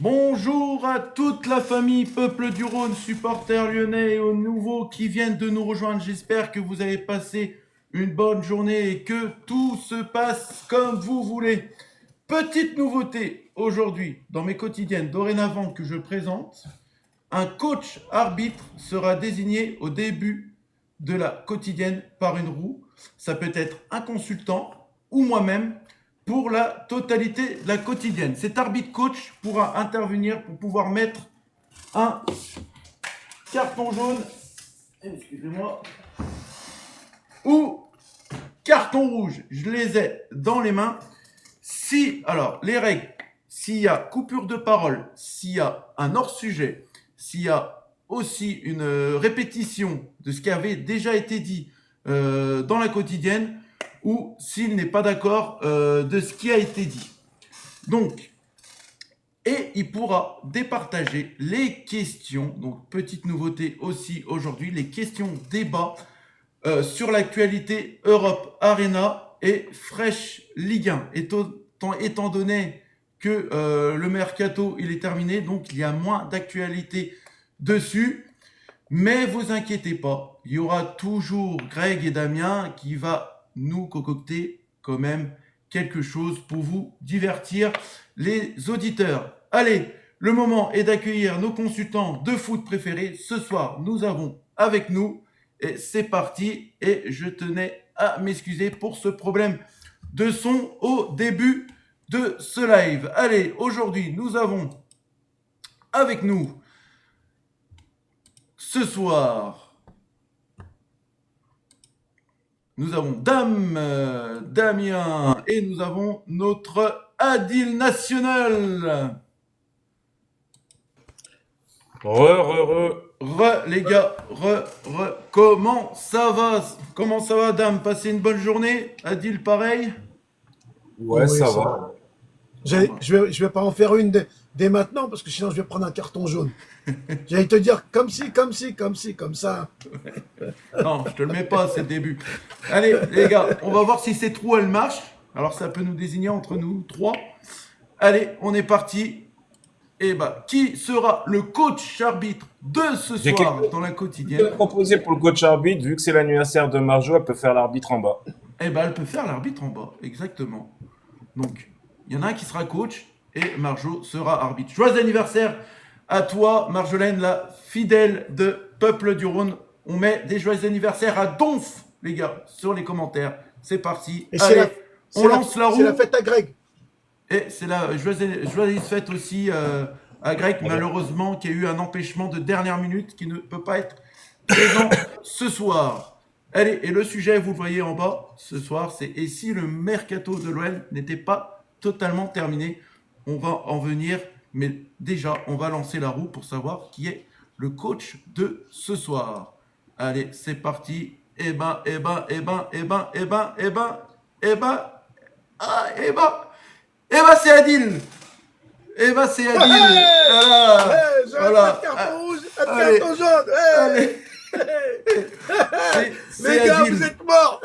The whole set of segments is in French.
Bonjour à toute la famille Peuple du Rhône, supporters lyonnais et aux nouveaux qui viennent de nous rejoindre. J'espère que vous avez passé une bonne journée et que tout se passe comme vous voulez. Petite nouveauté aujourd'hui dans mes quotidiennes dorénavant que je présente, un coach arbitre sera désigné au début de la quotidienne par une roue. Ça peut être un consultant ou moi-même pour la totalité de la quotidienne. Cet arbitre coach pourra intervenir pour pouvoir mettre un carton jaune, excusez-moi, ou carton rouge. Je les ai dans les mains. Alors, les règles, s'il y a coupure de parole, s'il y a un hors-sujet, s'il y a aussi une répétition de ce qui avait déjà été dit dans la quotidienne, ou s'il n'est pas d'accord de ce qui a été dit. Donc, et il pourra départager les questions, donc petite nouveauté aussi aujourd'hui, les questions débat sur l'actualité Europe Arena et Fresh Ligue 1. Étant donné que le mercato il est terminé, donc il y a moins d'actualité dessus. Mais vous inquiétez pas, il y aura toujours Greg et Damien qui va nous concocter quand même quelque chose pour vous divertir les auditeurs. Allez, le moment est d'accueillir nos consultants de foot préférés. Ce soir, nous avons avec nous, et c'est parti, et je tenais à m'excuser pour ce problème de son au début de ce live. Allez, aujourd'hui, nous avons avec nous ce soir, nous avons Damien et nous avons notre Adil National. Les gars, comment ça va? Comment ça va, Dame? Passez une bonne journée? Adil, pareil? Ouais, Oui, ça ça va. va. Je vais pas en faire une dès maintenant parce que sinon je vais prendre un carton jaune. J'allais te dire comme ci, comme ci, comme ci, comme ça. Non, je te le mets pas, c'est le début. Allez, les gars, on va voir si ces trous, elles marchent. Alors, ça peut nous désigner entre nous trois. Allez, on est parti. Et bah, qui sera le coach arbitre de ce J'ai soir quelque dans la chose quotidienne? à proposer pour le coach arbitre, vu que c'est l'anniversaire de Marjo, elle peut faire l'arbitre en bas. Eh ben, elle peut faire l'arbitre en bas, exactement. Donc, il y en a un qui sera coach et Marjo sera arbitre. Joyeux anniversaire à toi, Marjolaine, la fidèle de Peuple du Rhône. On met des joyeux anniversaires à Donf, les gars, sur les commentaires. C'est parti. Et Allez, on lance la c'est la roue. fête à Greg. Et c'est la joyeuse fête aussi à Greg, Allez. malheureusement, qui a eu un empêchement de dernière minute, qui ne peut pas être présent ce soir. Allez, et le sujet, vous le voyez en bas, ce soir, c'est « Et si le mercato de l'OL n'était pas totalement terminé ?» On va en venir, mais déjà, on va lancer la roue pour savoir qui est le coach de ce soir. Allez, c'est parti. C'est Adil. C'est Adil. Voilà. J'ai un Voilà. carton rouge, un Allez. carton jaune. Allez. C'est Les gars, Adil. vous êtes morts.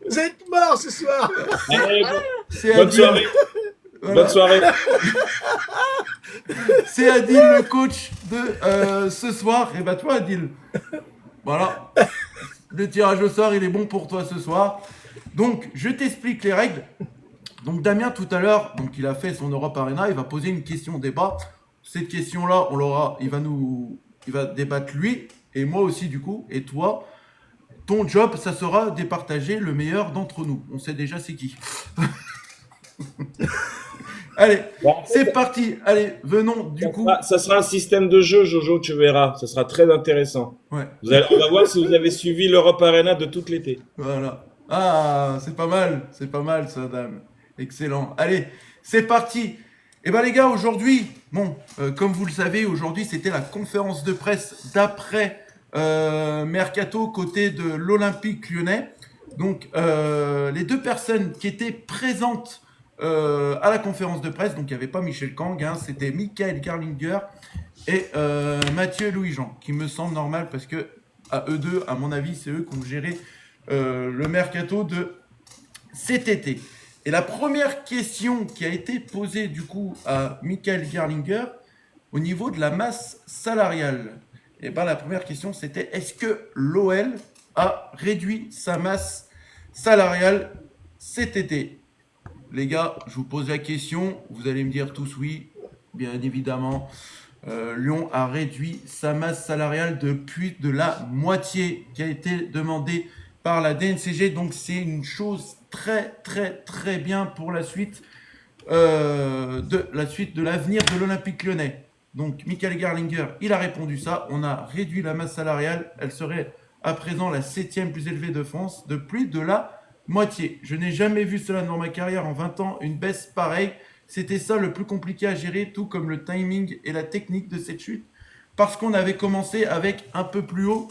Vous êtes morts ce soir. Allez, C'est bonne Adil. soirée. Voilà. Bonne soirée. C'est Adil, le coach de ce soir. Et bah toi, Adil. Voilà. Le tirage au sort, il est bon pour toi ce soir. Donc, je t'explique les règles. Donc, Damien, tout à l'heure, donc il a fait son Europe Arena. Il va poser une question débat. Cette question-là, il va débattre lui et moi aussi du coup. Et toi, ton job, ça sera de départager le meilleur d'entre nous. On sait déjà c'est qui. Allez, c'est parti. Allez, venons du coup. Ça sera un système de jeu, Jojo, tu verras. Ça sera très intéressant. Ouais, On va voir si vous avez suivi l'Europe Arena de tout l'été. voilà. Ah, c'est pas mal ça, Dame. Excellent. Allez, c'est parti. Eh ben les gars, aujourd'hui, bon, comme vous le savez, aujourd'hui c'était la conférence de presse d'après Mercato côté de l'Olympique Lyonnais. Donc les deux personnes qui étaient présentes à la conférence de presse, donc il n'y avait pas Michel Kang, hein, c'était Michael Garlinger et Mathieu Louis-Jean, qui me semble normal parce que à eux deux, à mon avis, c'est eux qui ont géré le mercato de cet été. Et la première question qui a été posée du coup à Michael Gerlinger au niveau de la masse salariale, et ben la première question c'était est-ce que l'OL a réduit sa masse salariale cet été? Les gars, je vous pose la question, vous allez me dire tous oui, bien évidemment. Lyon a réduit sa masse salariale de plus de la moitié qui a été demandée par la DNCG. Donc c'est une chose très très très bien pour la suite de l'avenir de l'Olympique Lyonnais. Donc Michael Gerlinger, il a répondu ça. On a réduit la masse salariale. Elle serait à présent la 7e plus élevée de France, de plus de la moitié. Je n'ai jamais vu cela dans ma carrière en 20 ans, une baisse pareille. C'était ça le plus compliqué à gérer, tout comme le timing et la technique de cette chute, parce qu'on avait commencé avec un peu plus haut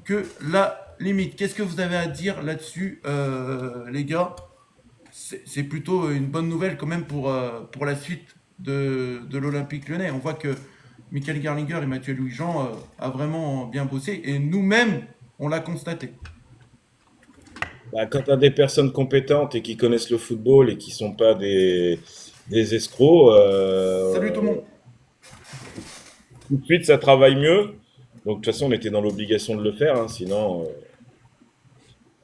que la limite. Qu'est-ce que vous avez à dire là-dessus, les gars? C'est plutôt une bonne nouvelle quand même pour la suite de l'Olympique Lyonnais. On voit que Michael Gerlinger et Mathieu Louis-Jean a vraiment bien bossé, et nous-mêmes, on l'a constaté. Bah, quand tu as des personnes compétentes et qui connaissent le football et qui sont pas des escrocs, Salut tout le monde. tout de suite ça travaille mieux. Donc de toute façon, on était dans l'obligation de le faire, hein, sinon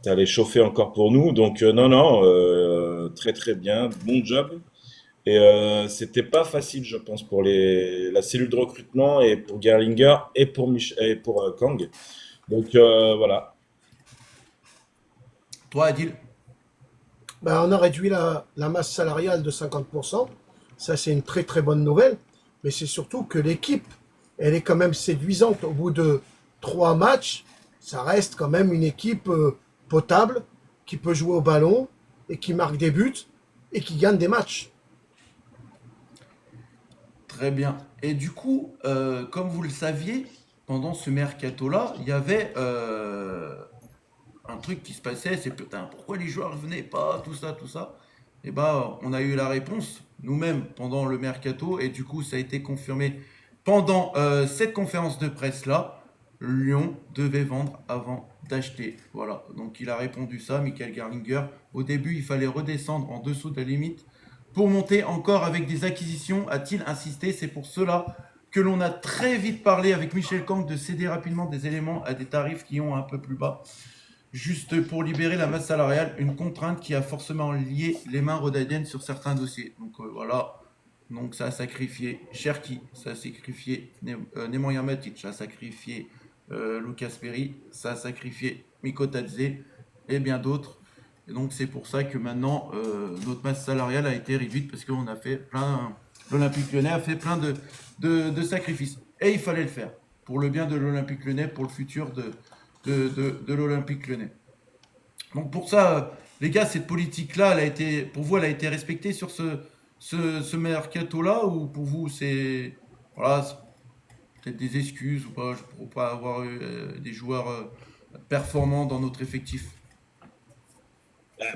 ça allait chauffer encore pour nous. Donc non, non, très très bien, bon job. Et c'était pas facile, je pense, pour la cellule de recrutement et pour Gerlinger et pour Kang. Donc voilà. Toi, Adil? Ben, on a réduit la masse salariale de 50%. Ça, c'est une très très bonne nouvelle. Mais c'est surtout que l'équipe, elle est quand même séduisante. Au bout de 3 matchs, ça reste quand même une équipe potable, qui peut jouer au ballon et qui marque des buts et qui gagne des matchs. Très bien. Et du coup, comme vous le saviez, pendant ce mercato-là, il y avait un truc qui se passait, c'est putain, pourquoi les joueurs ne venaient pas, tout ça, tout ça. Et bah, on a eu la réponse nous-mêmes pendant le mercato, et du coup, ça a été confirmé pendant cette conférence de presse-là. Lyon devait vendre avant d'acheter. Voilà, donc il a répondu ça, Michael Gerlinger. Au début, il fallait redescendre en dessous de la limite pour monter encore avec des acquisitions, a-t-il insisté. C'est pour cela que l'on a très vite parlé avec Michel Kang de céder rapidement des éléments à des tarifs qui ont un peu plus bas, juste pour libérer la masse salariale, une contrainte qui a forcément lié les mains rhodaniennes sur certains dossiers. Donc voilà, donc ça a sacrifié Cherki, ça a sacrifié Nemanja Matic, ça a sacrifié Lucas Perry, ça a sacrifié Miko Tadze et bien d'autres. Et donc c'est pour ça que maintenant notre masse salariale a été réduite, parce qu'on a fait plein, l'Olympique Lyonnais a fait plein de sacrifices. Et il fallait le faire pour le bien de l'Olympique Lyonnais, pour le futur de l'Olympique Lyonnais. Donc pour ça, les gars, cette politique-là, pour vous, elle a été respectée sur ce mercato-là, ou pour vous, c'est voilà, c'est peut-être des excuses ou pas pour pas avoir eu des joueurs performants dans notre effectif?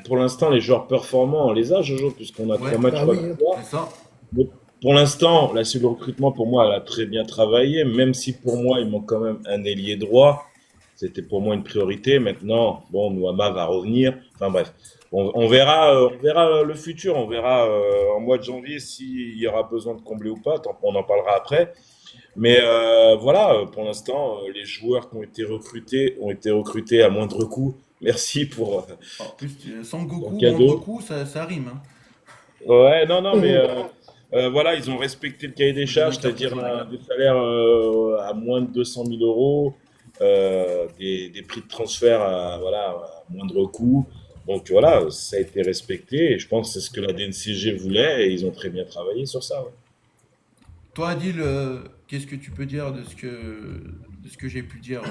Pour l'instant, les joueurs performants, on les a, Jojo, puisqu'on a Ouais, 3 matchs Bah pas oui, de hein. victoire. c'est ça. Donc, pour l'instant, la cellule de recrutement, pour moi, elle a très bien travaillé, même si pour moi, il manque quand même un ailier droit. C'était pour moi une priorité. Maintenant, bon, Nouama va revenir. Enfin bref, on verra le futur. On verra en mois de janvier s'il y aura besoin de combler ou pas. On en parlera après. Mais voilà, pour l'instant, les joueurs qui ont été recrutés à moindre coût. Merci En plus, pour le Sangoku, moindre cadeau. coup, ça rime. Hein. Ouais, non, non, mais voilà, ils ont respecté le cahier des Je vous donne charges, une carte c'est-à-dire jaune, les gars. des salaires à moins de 200 000 euros, des prix de transfert voilà, à moindre coût. Donc voilà, ça a été respecté et je pense que c'est ce que la DNCG voulait et ils ont très bien travaillé sur ça. Ouais. Toi, Adil, qu'est-ce que tu peux dire de ce que j'ai pu dire?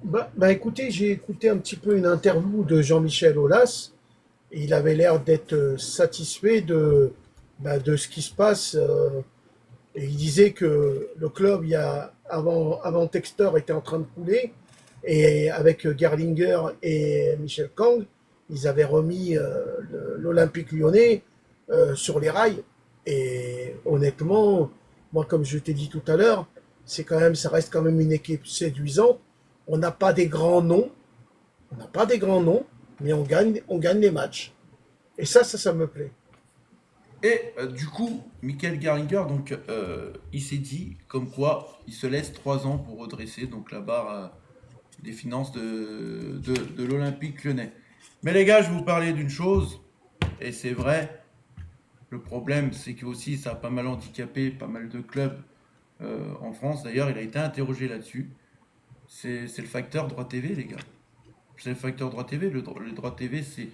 Bah, écoutez, j'ai écouté un petit peu une interview de Jean-Michel Aulas et il avait l'air d'être satisfait de ce qui se passe. Et il disait que le club, avant Textor, était en train de couler. Et avec Gerlinger et Michel Kang, ils avaient remis l'Olympique lyonnais sur les rails. Et honnêtement, moi, comme je t'ai dit tout à l'heure, ça reste quand même une équipe séduisante. On n'a pas des grands noms, on n'a pas des grands noms, mais on gagne les matchs. Et ça me plaît. Et du coup, Michael Garinger, donc, il s'est dit comme quoi il se laisse 3 ans pour redresser donc la barre des finances de l'Olympique lyonnais. Mais les gars, je vais vous parler d'une chose, et c'est vrai, le problème c'est que aussi ça a pas mal handicapé pas mal de clubs en France. D'ailleurs, il a été interrogé là-dessus. C'est le facteur droit TV, les gars. C'est le facteur droit TV. Le droit TV, c'est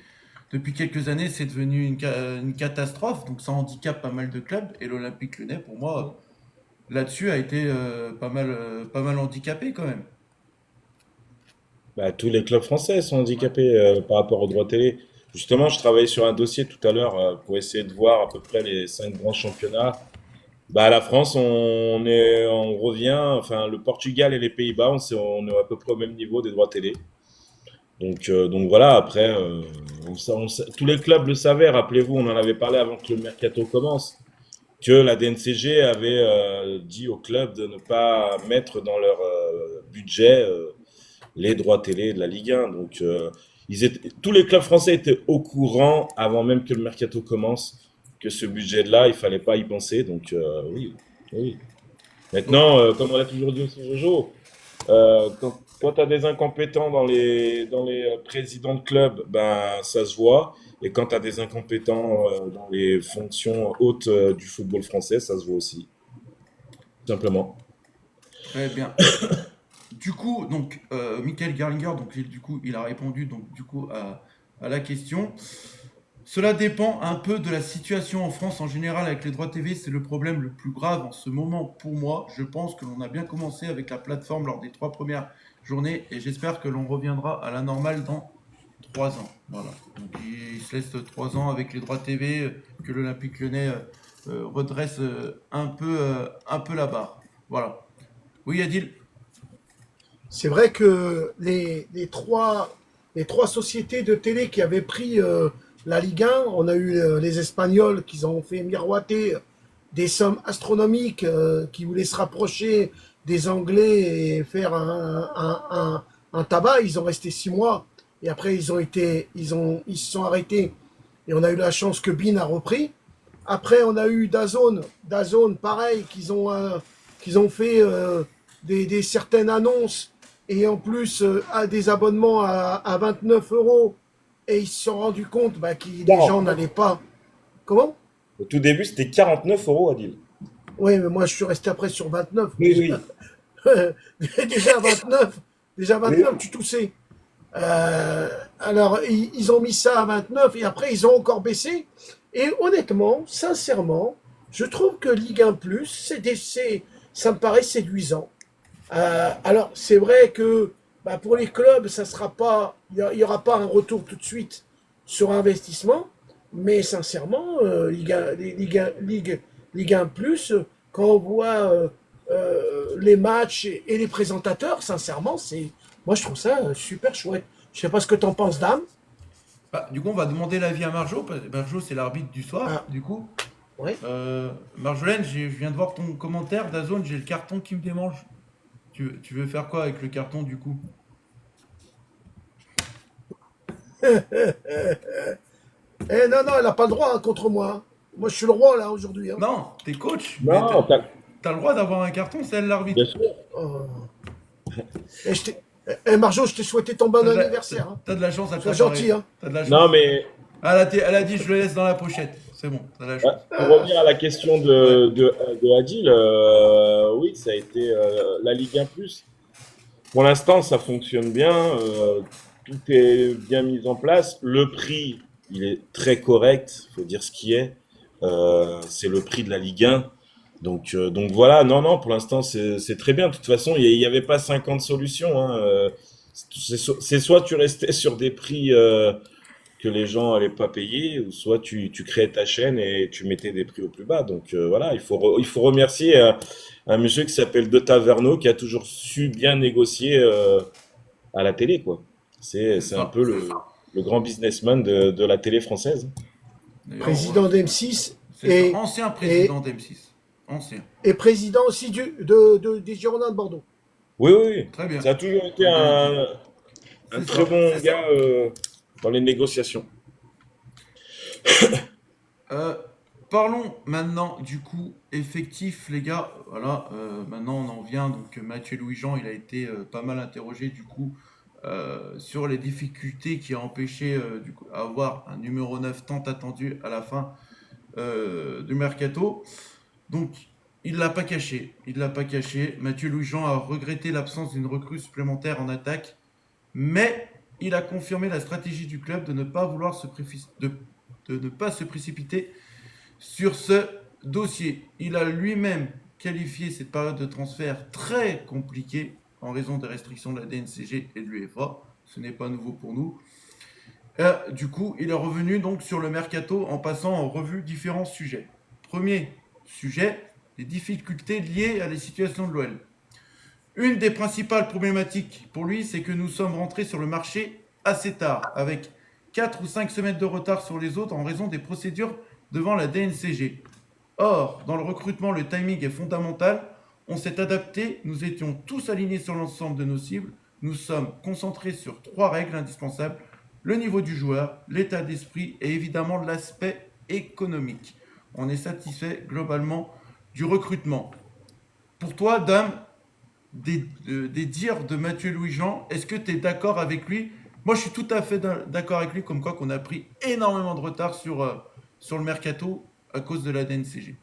depuis quelques années, c'est devenu une catastrophe. Donc ça handicape pas mal de clubs. Et l'Olympique Lyonnais, pour moi, là-dessus, a été pas mal handicapé quand même. Bah, tous les clubs français sont handicapés par rapport aux droits télé. Justement, je travaillais sur un dossier tout à l'heure pour essayer de voir à peu près les 5 grands championnats. Bah, la France, on revient, enfin, le Portugal et les Pays-Bas, on est à peu près au même niveau des droits télé. Donc voilà, après, tous les clubs le savaient, rappelez-vous, on en avait parlé avant que le mercato commence, que la DNCG avait dit aux clubs de ne pas mettre dans leur budget les droits télé de la Ligue 1. Tous les clubs français étaient au courant, avant même que le mercato commence, que ce budget-là, il fallait pas y penser. Oui, oui. Donc, Maintenant, comme on l'a toujours dit aussi, Jojo, quand tu as des incompétents dans les présidents de club, ben, ça se voit. Et quand tu as des incompétents dans les fonctions hautes du football français, ça se voit aussi. Tout simplement. très bien. Du coup, donc, Michael Gerlinger, donc, du coup, il a répondu donc, du coup, à la question. Cela dépend un peu de la situation en France en général avec les droits TV. C'est le problème le plus grave en ce moment pour moi. Je pense que l'on a bien commencé avec la plateforme lors des 3 premières journées et j'espère que l'on reviendra à la normale dans 3 ans. Voilà. Donc il se laisse 3 ans avec les droits TV, que l'Olympique Lyonnais redresse un peu la barre. Voilà. Oui, Adil. C'est vrai que les trois sociétés de télé qui avaient pris la Ligue 1, on a eu les Espagnols qui ont fait miroiter des sommes astronomiques, qui voulaient se rapprocher des Anglais et faire un tabac. Ils ont resté 6 mois et après ils se sont arrêtés et on a eu la chance que Bein a repris. Après, on a eu Dazone, pareil, qu'ils ont fait certaines annonces et en plus à des abonnements à 29 euros. Et ils se sont rendus compte que les gens 49. n'allaient pas. Comment? Au tout début, c'était 49 euros, Adil. Oui, mais moi je suis resté après sur 29. Oui, oui. Déjà 29, déjà Oui, 29, tu toussais. Alors, ils ont mis ça à 29 et après, ils ont encore baissé. Et honnêtement, sincèrement, je trouve que Ligue 1 Plus, ça me paraît séduisant. Alors, c'est vrai que pour les clubs, ça sera pas, il y aura pas un retour tout de suite sur investissement, mais sincèrement, Ligue 1 Plus, quand on voit les matchs et les présentateurs, sincèrement, moi je trouve ça super chouette. Je sais pas ce que t'en penses, Dame. Bah, du coup, on va demander l'avis à Marjo. Marjo, c'est l'arbitre du soir, Ah, du coup. ouais. Marjolaine, je viens de voir ton commentaire. Dazone, j'ai le carton qui me démange. Tu veux faire quoi avec le carton, du coup? Non, non, elle n'a pas le droit hein, contre moi, hein. Moi, je suis le roi, là, aujourd'hui, hein. Non, t'es coach, mais non, t'as le droit d'avoir un carton, c'est elle l'arbitre. bien sûr. Oh. Et Marjo, je t'ai souhaité ton bon anniversaire, hein. T'as de la chance, elle Sois t'a gentil, parlé. hein. T'as de la Non, chance. mais Elle a dit, je le laisse dans la pochette. C'est bon, t'as de la ouais, chance. pour revenir à la question Ouais. de Adil, oui, ça a été la Ligue 1 plus. Pour l'instant, ça fonctionne bien. Tout est bien mis en place. Le prix, il est très correct. Il faut dire ce qui est. C'est le prix de la Ligue 1. Donc voilà, non, non, pour l'instant, c'est très bien. De toute façon, il n'y avait pas 50 solutions, hein. C'est soit tu restais sur des prix que les gens allaient pas payer, ou soit tu créais ta chaîne et tu mettais des prix au plus bas. Voilà, il faut remercier un monsieur qui s'appelle De Taverneau qui a toujours su bien négocier à la télé, quoi. C'est C'est un ça. peu le grand businessman de la télé française. D'ailleurs, Président d'M6 c'est ça. et, Ancien et, président d'M6. Ancien. et président aussi des Girondins de Bordeaux. Oui, oui, oui. Très bien. Ça a toujours été Très bien dit. un C'est très ça. bon C'est ça. gars dans les négociations. Euh, Parlons maintenant du coup effectif, les gars. Voilà, maintenant on en vient. Donc Mathieu Louis-Jean, il a été pas mal interrogé du coup sur les difficultés qui ont empêché du coup avoir un numéro 9 tant attendu à la fin du mercato. Donc il l'a pas caché. Il l'a pas caché. Mathieu Louis-Jean a regretté l'absence d'une recrue supplémentaire en attaque, mais il a confirmé la stratégie du club de ne pas vouloir de ne pas se précipiter sur ce dossier. Il a lui-même qualifié cette période de transfert très compliquée en raison des restrictions de la DNCG et de l'UEFA. Ce n'est pas nouveau pour nous. Du coup, il est revenu donc sur le mercato en passant en revue différents sujets. Premier sujet, les difficultés liées à la situation de l'OL. Une des principales problématiques pour lui, c'est que nous sommes rentrés sur le marché assez tard, avec 4 ou 5 semaines de retard sur les autres en raison des procédures devant la DNCG. Or, dans le recrutement, le timing est fondamental. On s'est adapté, nous étions tous alignés sur l'ensemble de nos cibles. Nous sommes concentrés sur 3 règles indispensables: le niveau du joueur, l'état d'esprit et évidemment l'aspect économique. On est satisfait globalement du recrutement. Pour toi, Dame, des dires de Mathieu Louis-Jean, est-ce que tu es d'accord avec lui? Moi, je suis tout à fait d'accord avec lui, comme quoi qu'on a pris énormément de retard sur le mercato à cause de la DNCG.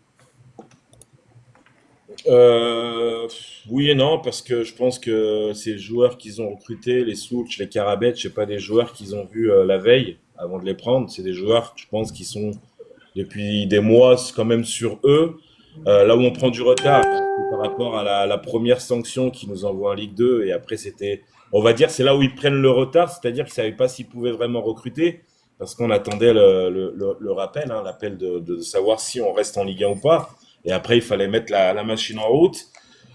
Oui et non, parce que je pense que ces joueurs qu'ils ont recrutés, les Souch, les Karabet, c'est pas des joueurs qu'ils ont vus la veille avant de les prendre. C'est des joueurs, je pense, qui sont depuis des mois quand même sur eux. Là où on prend du retard, c'est par rapport à la première sanction qui nous envoie en Ligue 2, et après c'était, on va dire, c'est là où ils prennent le retard, c'est-à-dire qu'ils savaient pas s'ils pouvaient vraiment recruter, parce qu'on attendait le rappel, hein, l'appel de savoir si on reste en Ligue 1 ou pas. Et après, il fallait mettre la machine en route.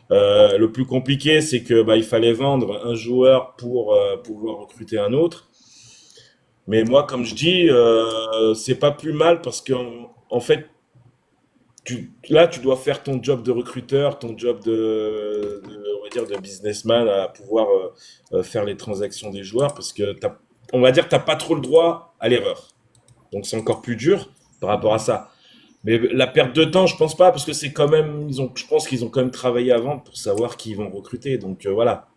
Le plus compliqué, c'est que bah, il fallait vendre un joueur pour pouvoir recruter un autre. Mais moi, comme je dis, c'est pas plus mal parce que en fait, là, tu dois faire ton job de recruteur, ton job on va dire, de businessman à pouvoir faire les transactions des joueurs parce que on va dire, que t'as pas trop le droit à l'erreur. Donc c'est encore plus dur par rapport à ça. Mais la perte de temps, je pense pas, parce que c'est quand même, je pense qu'ils ont quand même travaillé avant pour savoir qui ils vont recruter. Donc voilà.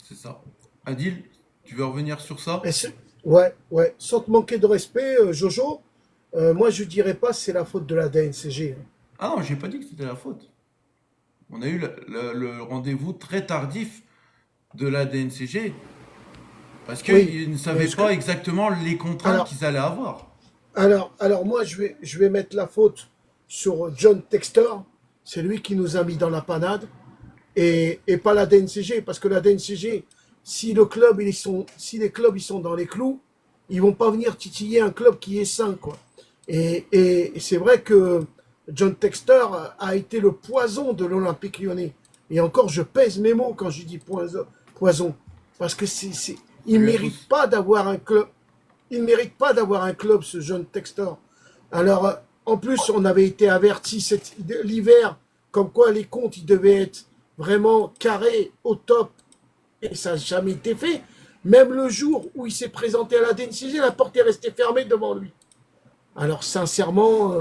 C'est ça. Adil, tu veux revenir sur Mais ça? ouais, ouais. Sans te manquer de respect, Jojo, moi je dirais pas c'est la faute de la DNCG, hein. Ah non, j'ai pas dit que c'était la faute. On a eu le rendez-vous très tardif de la DNCG parce Oui, qu'ils ne mais savaient pas exactement les contraintes alors, qu'ils allaient avoir. alors moi je vais mettre la faute sur John Textor. C'est lui qui nous a mis dans la panade et pas la DNCG, parce que la DNCG, si les clubs ils sont dans les clous, ils vont pas venir titiller un club qui est sain, quoi. Et c'est vrai que John Textor a été le poison de l'Olympique Lyonnais. Et encore, je pèse mes mots quand je dis poison, parce que il Salut à mérite tous. pas d'avoir un club. Il mérite pas d'avoir un club, ce John Textor. Alors, en plus, on avait été averti l'hiver, comme quoi les comptes ils devaient être vraiment carrés au top, et ça n'a jamais été fait. Même le jour où il s'est présenté à la DNCG, la porte est restée fermée devant lui. Alors, sincèrement,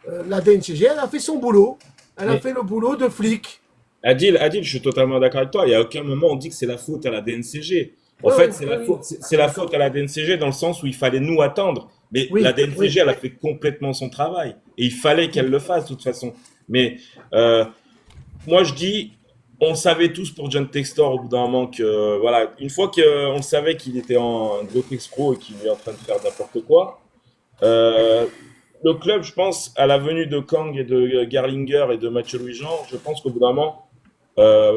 la DNCG, elle a fait son boulot. Elle a Mais fait le boulot de flic. Adil, je suis totalement d'accord avec toi. Il y a aucun moment on dit que c'est la faute à la DNCG. En Oui, fait, oui, c'est la oui, faute, c'est la faute à la DNCG dans le sens où il fallait nous attendre. Mais la oui, DNCG, oui, elle a fait complètement son travail. Et il fallait qu'elle oui. le fasse de toute façon. Mais moi, je dis, on savait tous pour John Textor au bout d'un moment que, voilà, une fois qu'on savait qu'il était en gros ex-pro et qu'il est en train de faire n'importe quoi, euh, le club, je pense, à la venue de Kang et de Gerlinger et de Mathieu Louis-Jean, je pense qu'au bout d'un moment,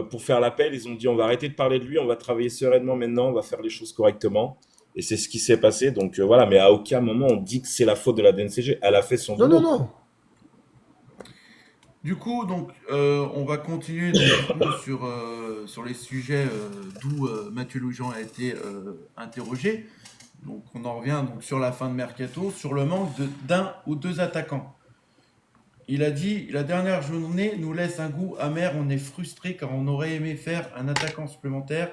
pour faire l'appel, ils ont dit on va arrêter de parler de lui, on va travailler sereinement maintenant, on va faire les choses correctement. Et c'est ce qui s'est passé. Donc voilà, mais à aucun moment on dit que c'est la faute de la DNCG. Elle a fait son Non, non, boulot. non. Du coup, donc, on va continuer donc, du coup, sur les sujets d'où Mathieu Louis-Jean a été interrogé. Donc, on en revient donc, sur la fin de Mercato, sur le manque d'un ou deux attaquants. Il a dit: la dernière journée nous laisse un goût amer, on est frustré car on aurait aimé faire un attaquant supplémentaire.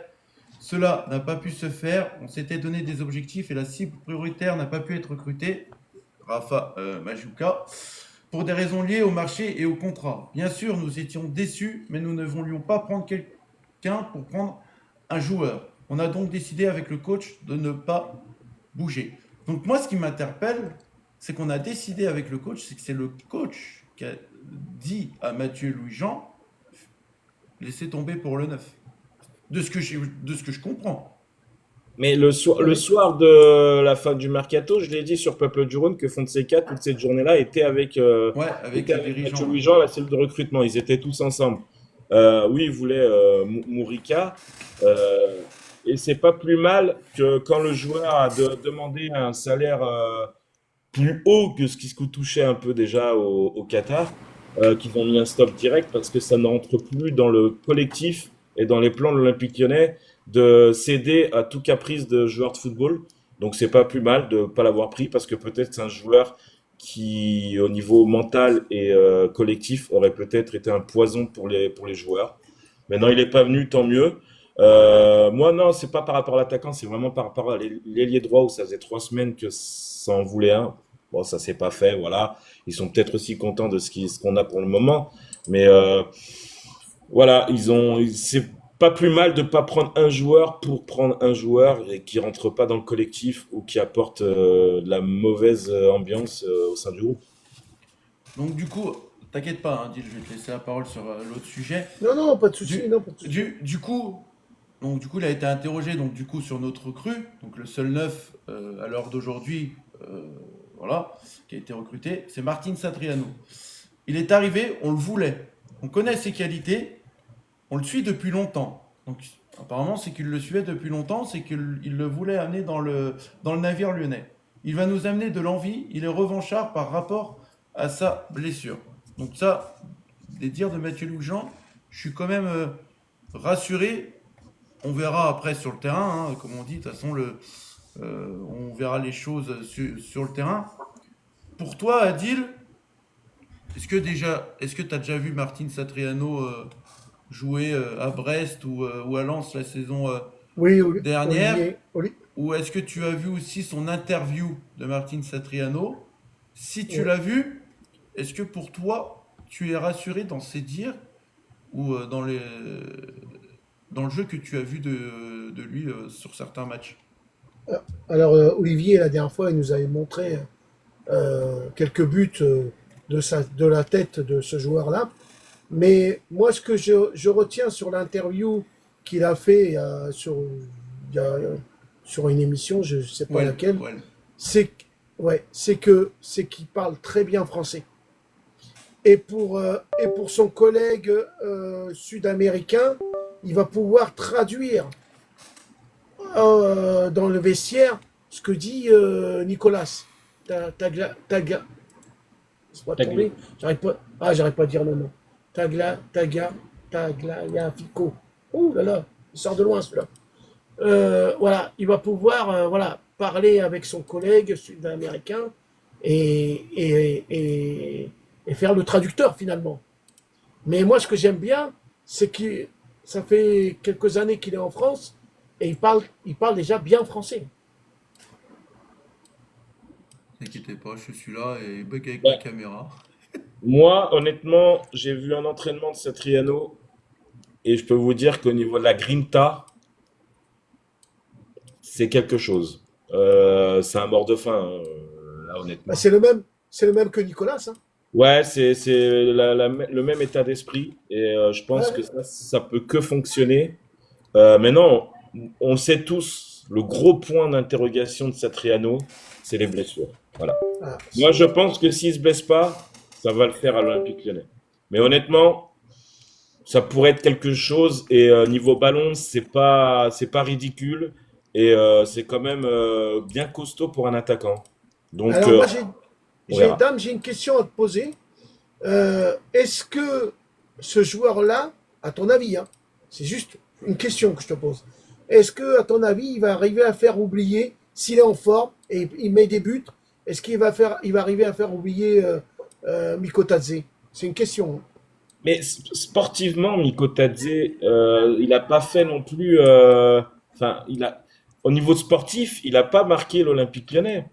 Cela n'a pas pu se faire. On s'était donné des objectifs et la cible prioritaire n'a pas pu être recrutée. Rafa Majouka, pour des raisons liées au marché et au contrat. Bien sûr, nous étions déçus, mais nous ne voulions pas prendre quelqu'un pour prendre un joueur. On a donc décidé avec le coach de ne pas bouger. Donc moi, ce qui m'interpelle, c'est qu'on a décidé avec le coach, c'est que c'est le coach qui a dit à Mathieu Louis-Jean, laissez tomber pour le 9. De ce que je comprends. Mais le Oui, soir de la fin du mercato, je l'ai dit sur Peuple du Rhône que Fonseca, toute cette journée-là, Ouais, avec était les avec Mathieu dirigeants. Ouais. Louis-Jean, la cellule de recrutement. Ils étaient tous ensemble. Oui, ils voulaient Mourika. Euh, et c'est pas plus mal que quand le joueur a demandé un salaire plus haut que ce qui se touchait un peu déjà au Qatar, qu'ils ont mis un stop direct parce que ça ne rentre plus dans le collectif et dans les plans de l'Olympique Lyonnais de céder à tout caprice de joueur de football. Donc c'est pas plus mal de ne pas l'avoir pris parce que peut-être c'est un joueur qui, au niveau mental et collectif, aurait peut-être été un poison pour les joueurs. Maintenant, il n'est pas venu, tant mieux. Moi, non, c'est pas par rapport à l'attaquant, c'est vraiment par rapport à l'ailier droit où ça faisait 3 semaines que ça en voulait un. Bon, ça s'est pas fait, voilà. Ils sont peut-être aussi contents de ce qu'on a pour le moment, mais voilà, c'est pas plus mal de pas prendre un joueur pour prendre un joueur et qui rentre pas dans le collectif ou qui apporte de la mauvaise ambiance au sein du groupe. Donc du coup, t'inquiète pas, hein, Dil, je vais te laisser la parole sur l'autre sujet. non, non, pas de souci, Du, non, pas de souci. du coup, il a été interrogé donc du coup sur notre recrue, donc le seul neuf à l'heure d'aujourd'hui, voilà, qui a été recruté, c'est Martin Satriano. Il est arrivé, on le voulait, on connaît ses qualités, on le suit depuis longtemps. Donc apparemment, c'est qu'il le suivait depuis longtemps, c'est qu'il le voulait amener dans le navire lyonnais. Il va nous amener de l'envie, il est revanchard par rapport à sa blessure. Donc ça, des dires de Mathieu Loujean, je suis quand même rassuré. On verra après sur le terrain, hein, comme on dit, de toute façon, on verra les choses sur le terrain. Pour toi, Adil, est-ce que tu as déjà vu Martin Satriano jouer à Brest ou à Lens la saison Oui, dernière? Olivier, Ou est-ce que tu as vu aussi son interview de Martin Satriano? Si tu oui. l'as vu, est-ce que pour toi, tu es rassuré dans ses dires ou dans le jeu que tu as vu de lui sur certains matchs? Alors, Olivier, la dernière fois, il nous avait montré quelques buts de la tête de ce joueur-là. Mais moi, ce que je retiens sur l'interview qu'il a fait il y a- sur une émission, je ne sais pas Well, laquelle, well. c'est ouais, c'est qu'il parle très bien français. Et pour son collègue sud-américain, il va pouvoir traduire dans le vestiaire ce que dit Nicolas. Taga, c'est pas Taglio. tombé. J'arrive pas à dire le nom. Tagliafico. Ouh là là, il sort de loin celui-là. Voilà, il va pouvoir voilà, parler avec son collègue sud-américain et faire le traducteur finalement. Mais moi, ce que j'aime bien, c'est que ça fait quelques années qu'il est en France et il parle déjà bien français. N'inquiétez pas, je suis là et bug avec ma Ouais. caméra. Moi, honnêtement, j'ai vu un entraînement de Satriano et je peux vous dire qu'au niveau de la grinta, c'est quelque chose. C'est un mort de faim, là, Bah, honnêtement. c'est le même que Nicolas. Hein. Ouais, c'est le même état d'esprit et je pense que Ouais. ça peut que fonctionner. Mais non, on le sait tous, le gros point d'interrogation de Satriano, c'est les blessures. Voilà. Ah, Moi, je pense que s'il se blesse pas, ça va le faire à l'Olympique Lyonnais. Mais honnêtement, ça pourrait être quelque chose et niveau ballon, c'est pas ridicule et c'est quand même bien costaud pour un attaquant. Donc, alors moi, on verra. Dame, j'ai une question à te poser. Est-ce que ce joueur-là, à ton avis, hein, c'est juste une question que je te pose, est-ce que, à ton avis, il va arriver à faire oublier, s'il est en forme et il met des buts, est-ce il va arriver à faire oublier Mikotadze? C'est une question. Hein. Mais sportivement, Mikotadze, il n'a pas fait non plus. enfin, au niveau sportif, il n'a pas marqué l'Olympique Lyonnais.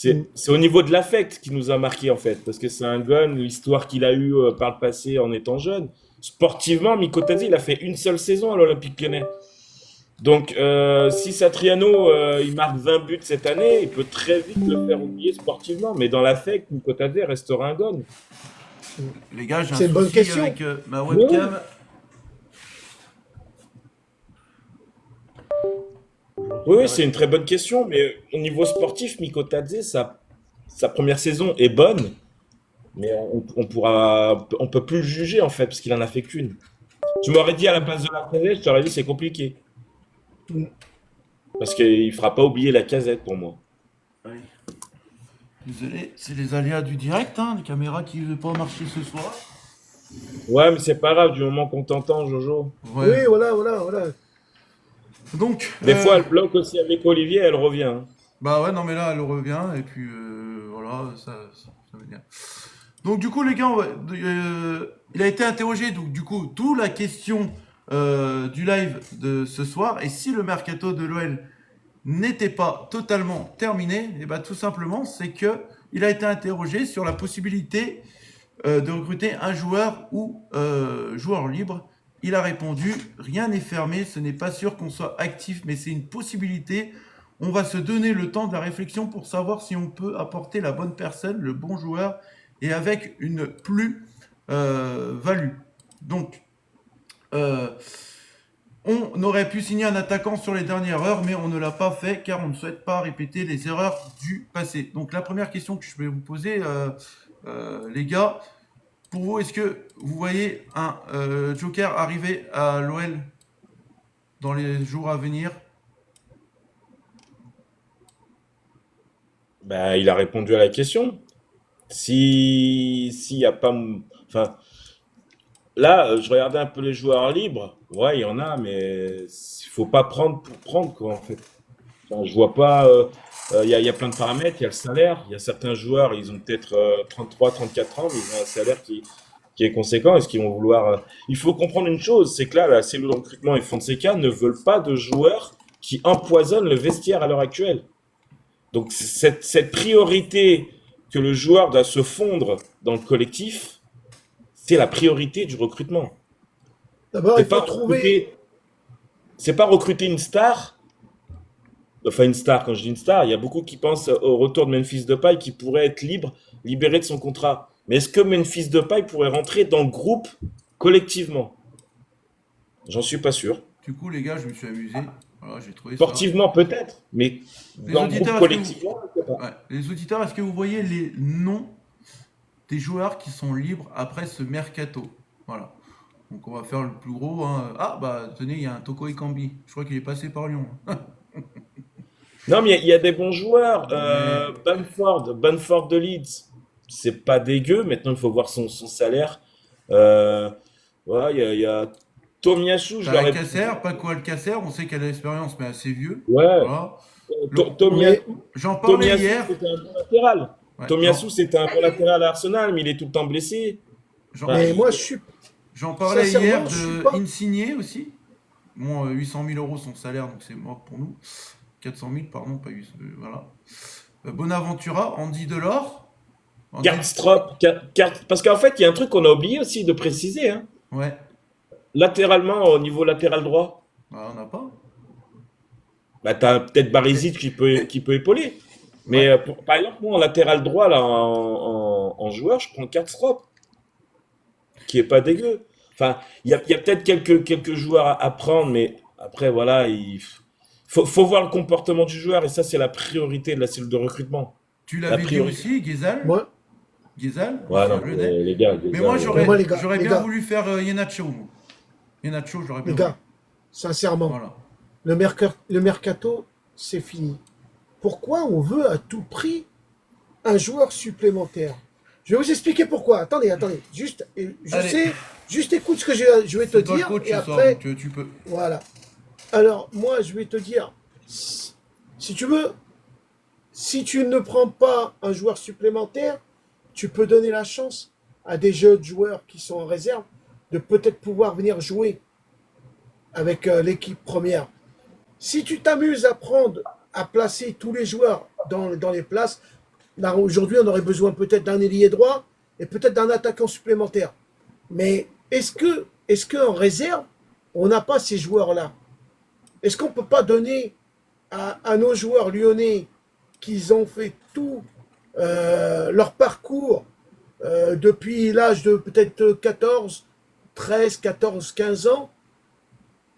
Mm. C'est au niveau de l'affect qui nous a marqué en fait, parce que c'est un gun, l'histoire qu'il a eue par le passé en étant jeune. Sportivement, Mikotadze, il a fait une seule saison à l'Olympique Lyonnais. Donc, si Satriano il marque 20 buts cette année, il peut très vite le faire oublier sportivement, mais dans l'affect, Mikotadze restera un gun. Les gars, j'ai un C'est une bonne souci question. avec ma Oui, webcam. oui, c'est une très bonne question, mais au niveau sportif, Mikotadze, sa première saison est bonne, mais on peut plus le juger en fait, parce qu'il en a fait qu'une. Tu m'aurais dit à la place de la casette, je t'aurais dit c'est compliqué. Mm. Parce qu'il fera pas oublier la casette pour moi. Oui. Désolé, c'est les aléas du direct, hein, les caméras qui ne veulent pas marcher ce soir. Ouais, mais c'est pas grave, du moment qu'on t'entend, Jojo. Oui, Ouais. voilà. Donc, Des fois, elle bloque aussi avec Olivier, elle revient, hein. bah ouais, non mais là, elle revient, et puis voilà, ça veut dire. Donc du coup, les gars, il a été interrogé, donc du coup, d'où la question du live de ce soir, et si le mercato de l'OL n'était pas totalement terminé, et bah tout simplement, c'est que il a été interrogé sur la possibilité de recruter un joueur ou joueur libre. Il a répondu, rien n'est fermé, ce n'est pas sûr qu'on soit actif, mais c'est une possibilité. On va se donner le temps de la réflexion pour savoir si on peut apporter la bonne personne, le bon joueur, et avec une plus-value. Donc, euh, on aurait pu signer un attaquant sur les dernières heures, mais on ne l'a pas fait car on ne souhaite pas répéter les erreurs du passé. Donc la première question que je vais vous poser, les gars, pour vous, est-ce que vous voyez un Joker arriver à l'OL dans les jours à venir? Bah, il a répondu à la question. S'il y a pas, enfin, là, je regardais un peu les joueurs libres. Ouais, il y en a, mais il faut pas prendre pour prendre, quoi, en fait. Enfin, je vois pas. Il y a plein de paramètres. Il y a le salaire. Il y a certains joueurs, ils ont peut-être 33, 34 ans, mais ils ont un salaire qui est conséquent. Est-ce qu'ils vont vouloir. Il faut comprendre une chose, c'est que là, la cellule de recrutement et Fonseca ne veulent pas de joueurs qui empoisonnent le vestiaire à l'heure actuelle. Donc, cette priorité que le joueur doit se fondre dans le collectif, c'est la priorité du recrutement. D'abord, il C'est faut pas trouver. recruter, c'est pas recruter une star. Enfin, une star, quand je dis une star, il y a beaucoup qui pensent au retour de Memphis Depay qui pourrait être libre, libéré de son contrat. Mais est-ce que Memphis Depay pourrait rentrer dans le groupe collectivement? J'en suis pas sûr. Du coup, les gars, je me suis amusé. Voilà, j'ai trouvé ça. Sportivement, peut-être, mais Les dans le groupe auditeurs, collectivement, je sais pas. ouais, les auditeurs, est-ce que vous voyez les noms des joueurs qui sont libres après ce mercato? Voilà. Donc on va faire le plus gros, hein. Ah bah tenez, il y a un Toko Ekambi. Je crois qu'il est passé par Lyon. Non, mais il y a des bons joueurs. Ouais. Banford de Leeds, c'est pas dégueu. Maintenant, il faut voir son salaire. Euh, voilà, il y a Tomiyasu, je T'as l'aurais. Alcacer, Paco Alcacer, on sait qu'elle a l'expérience, mais assez vieux. Ouais, Voilà. Mais, J'en parlais Tomiyasu, hier. c'était un bon latéral. Ouais, Tomiyasu, c'était un bon latéral à Arsenal, mais il est tout le temps blessé. j'en- Enfin, mais moi, je suis. j'en parlais hier Sincèrement, je suis de pas. Insigné aussi. Bon, 800 000 euros son salaire, donc c'est mort pour nous. 400 000, pardon, pas 800, voilà. Bonaventura, Andy Delors. Karsdorp, parce qu'en fait, il y a un truc qu'on a oublié aussi de préciser, hein. Ouais, Latéralement, au niveau latéral droit, bah, on n'a pas. bah, t'as peut-être Barisic qui peut épauler. Mais Ouais. par exemple, moi, en latéral droit, là, en joueur, je prends Karsdorp, qui est pas dégueu. Enfin, il y a peut-être quelques joueurs à prendre, mais après, voilà, il faut voir le comportement du joueur, et ça, c'est la priorité de la cellule de recrutement. Tu La l'avais dit priorité. aussi, Ghezal. Moi, Ghezal, Ouais, aussi, non, lyonnais. les gars, Mais déjà, moi, mais moi, les gars, j'aurais les bien gars, voulu faire Yenacho. Moi. Yenacho, j'aurais bien les voulu. gars, sincèrement, Voilà. le mercato, c'est fini. Pourquoi on veut à tout prix un joueur supplémentaire? Je vais vous expliquer pourquoi. Attendez. Juste, Allez. juste écoute ce que je vais te C'est toi le dire coach et ce soir, après, donc tu peux. voilà. Alors, moi, je vais te dire, si tu veux, si tu ne prends pas un joueur supplémentaire, tu peux donner la chance à des jeunes joueurs qui sont en réserve de peut-être pouvoir venir jouer avec l'équipe première. Si tu t'amuses à placer tous les joueurs dans les places, là, aujourd'hui, on aurait besoin peut-être d'un ailier droit et peut-être d'un attaquant supplémentaire. Mais est-ce que en réserve, on n'a pas ces joueurs-là? Est-ce qu'on ne peut pas donner à nos joueurs lyonnais qu'ils ont fait tout leur parcours depuis l'âge de peut-être 14, 13, 14, 15 ans,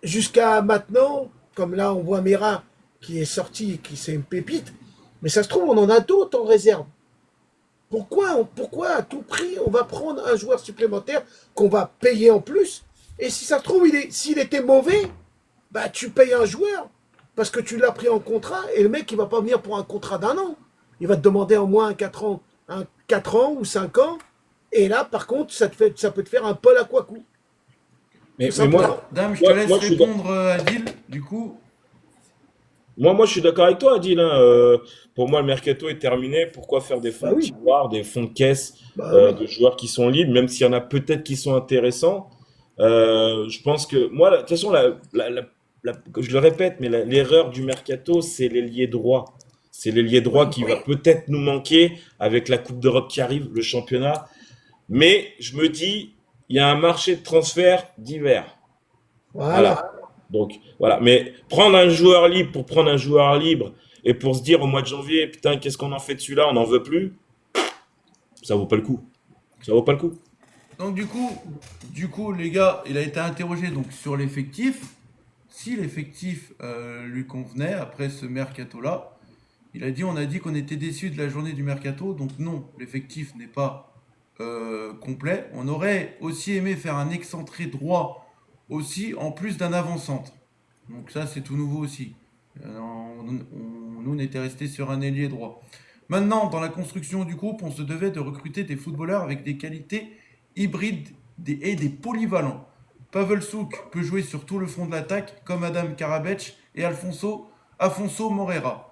jusqu'à maintenant, comme là on voit Mera qui est sorti, qui c'est une pépite, mais ça se trouve on en a d'autres en réserve. Pourquoi à tout prix on va prendre un joueur supplémentaire qu'on va payer en plus? Et si ça se trouve, s'il était mauvais, bah tu payes un joueur parce que tu l'as pris en contrat et le mec il va pas venir pour un contrat d'un an. Il va te demander au moins un 4 ans ou 5 ans. Et là, par contre, ça peut te faire un Paul à quoi coup. Tout Mais simplement. Dame, je te moi, laisse moi, je suis d'ac- répondre, Adil. Du coup, moi, je suis d'accord avec toi, Adil, hein. Pour moi, le mercato est terminé. Pourquoi faire des fonds Bah de oui, tiroir, des fonds de caisse bah oui. de joueurs qui sont libres, même s'il y en a peut-être qui sont intéressants. Je pense que moi, de toute façon, je le répète, mais l'erreur du mercato, c'est l'ailier droit. C'est l'ailier droit Oui, qui va peut-être nous manquer avec la Coupe d'Europe qui arrive, le championnat. Mais je me dis, il y a un marché de transfert d'hiver. Voilà. voilà. Donc, voilà. Mais prendre un joueur libre pour prendre un joueur libre et pour se dire au mois de janvier, putain, qu'est-ce qu'on en fait de celui-là, on n'en veut plus, ça vaut pas le coup. Ça vaut pas le coup. donc du coup, les gars, il a été interrogé donc sur l'effectif. Si l'effectif lui convenait après ce mercato-là, il a dit, on a dit qu'on était déçus de la journée du mercato, donc non, l'effectif n'est pas complet. On aurait aussi aimé faire un excentré droit aussi, en plus d'un avant-centre. Donc ça, c'est tout nouveau aussi. Nous, on était resté sur un ailier droit. Maintenant, dans la construction du groupe, on se devait de recruter des footballeurs avec des qualités hybrides et des polyvalents. Pavel Souk peut jouer sur tout le front de l'attaque, comme Adam Karabec et Afonso Moreira.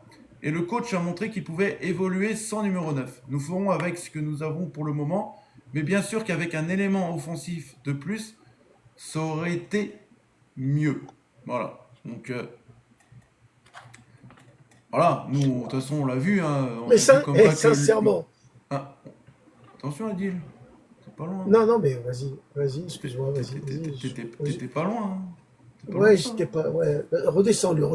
Et le coach a montré qu'il pouvait évoluer sans numéro 9. Nous ferons avec ce que nous avons pour le moment, mais bien sûr qu'avec un élément offensif de plus, ça aurait été mieux. Voilà. Donc, voilà, nous, de toute façon, on l'a vu, hein, on Mais a vu ça, comme quoi que. sincèrement, Ah, attention, Adil, c'est pas loin. non, non, mais vas-y, T'é- excuse-moi, vas-y, T'étais pas loin. Hein. T'étais pas loin Ouais, de ça. j'étais pas, ouais, redescends-le.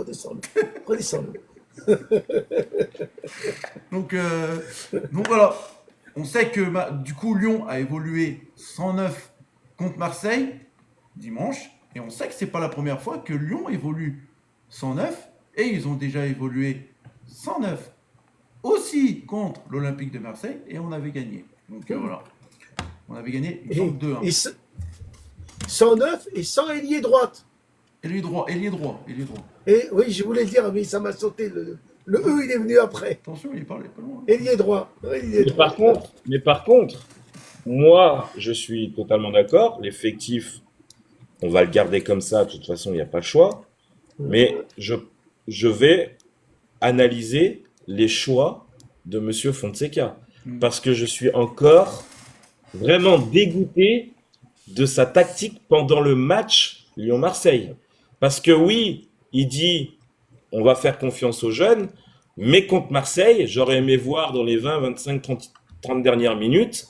Donc, donc voilà. On sait que du coup, Lyon a évolué 109 contre Marseille dimanche. Et on sait que c'est pas la première fois que Lyon évolue 109. Et ils ont déjà évolué 109 aussi contre l'Olympique de Marseille. Et on avait gagné. Donc voilà. On avait gagné, il me Et, semble 2-1. et 109 et sans ailier droite. Ailier droit, ailier droit, ailier droit. Et oui, je voulais le dire, mais ça m'a sauté. Le E, il est venu après. Attention, il parlait pas loin. Ailier droit. Ailier Mais droit. par contre, moi, je suis totalement d'accord. L'effectif, on va le garder comme ça. De toute façon, il n'y a pas le choix. Mais je vais analyser les choix de Monsieur Fonseca. Parce que je suis encore vraiment dégoûté de sa tactique pendant le match Lyon-Marseille. Parce que oui, il dit on va faire confiance aux jeunes, mais contre Marseille, j'aurais aimé voir dans les 20, 25, 30 dernières minutes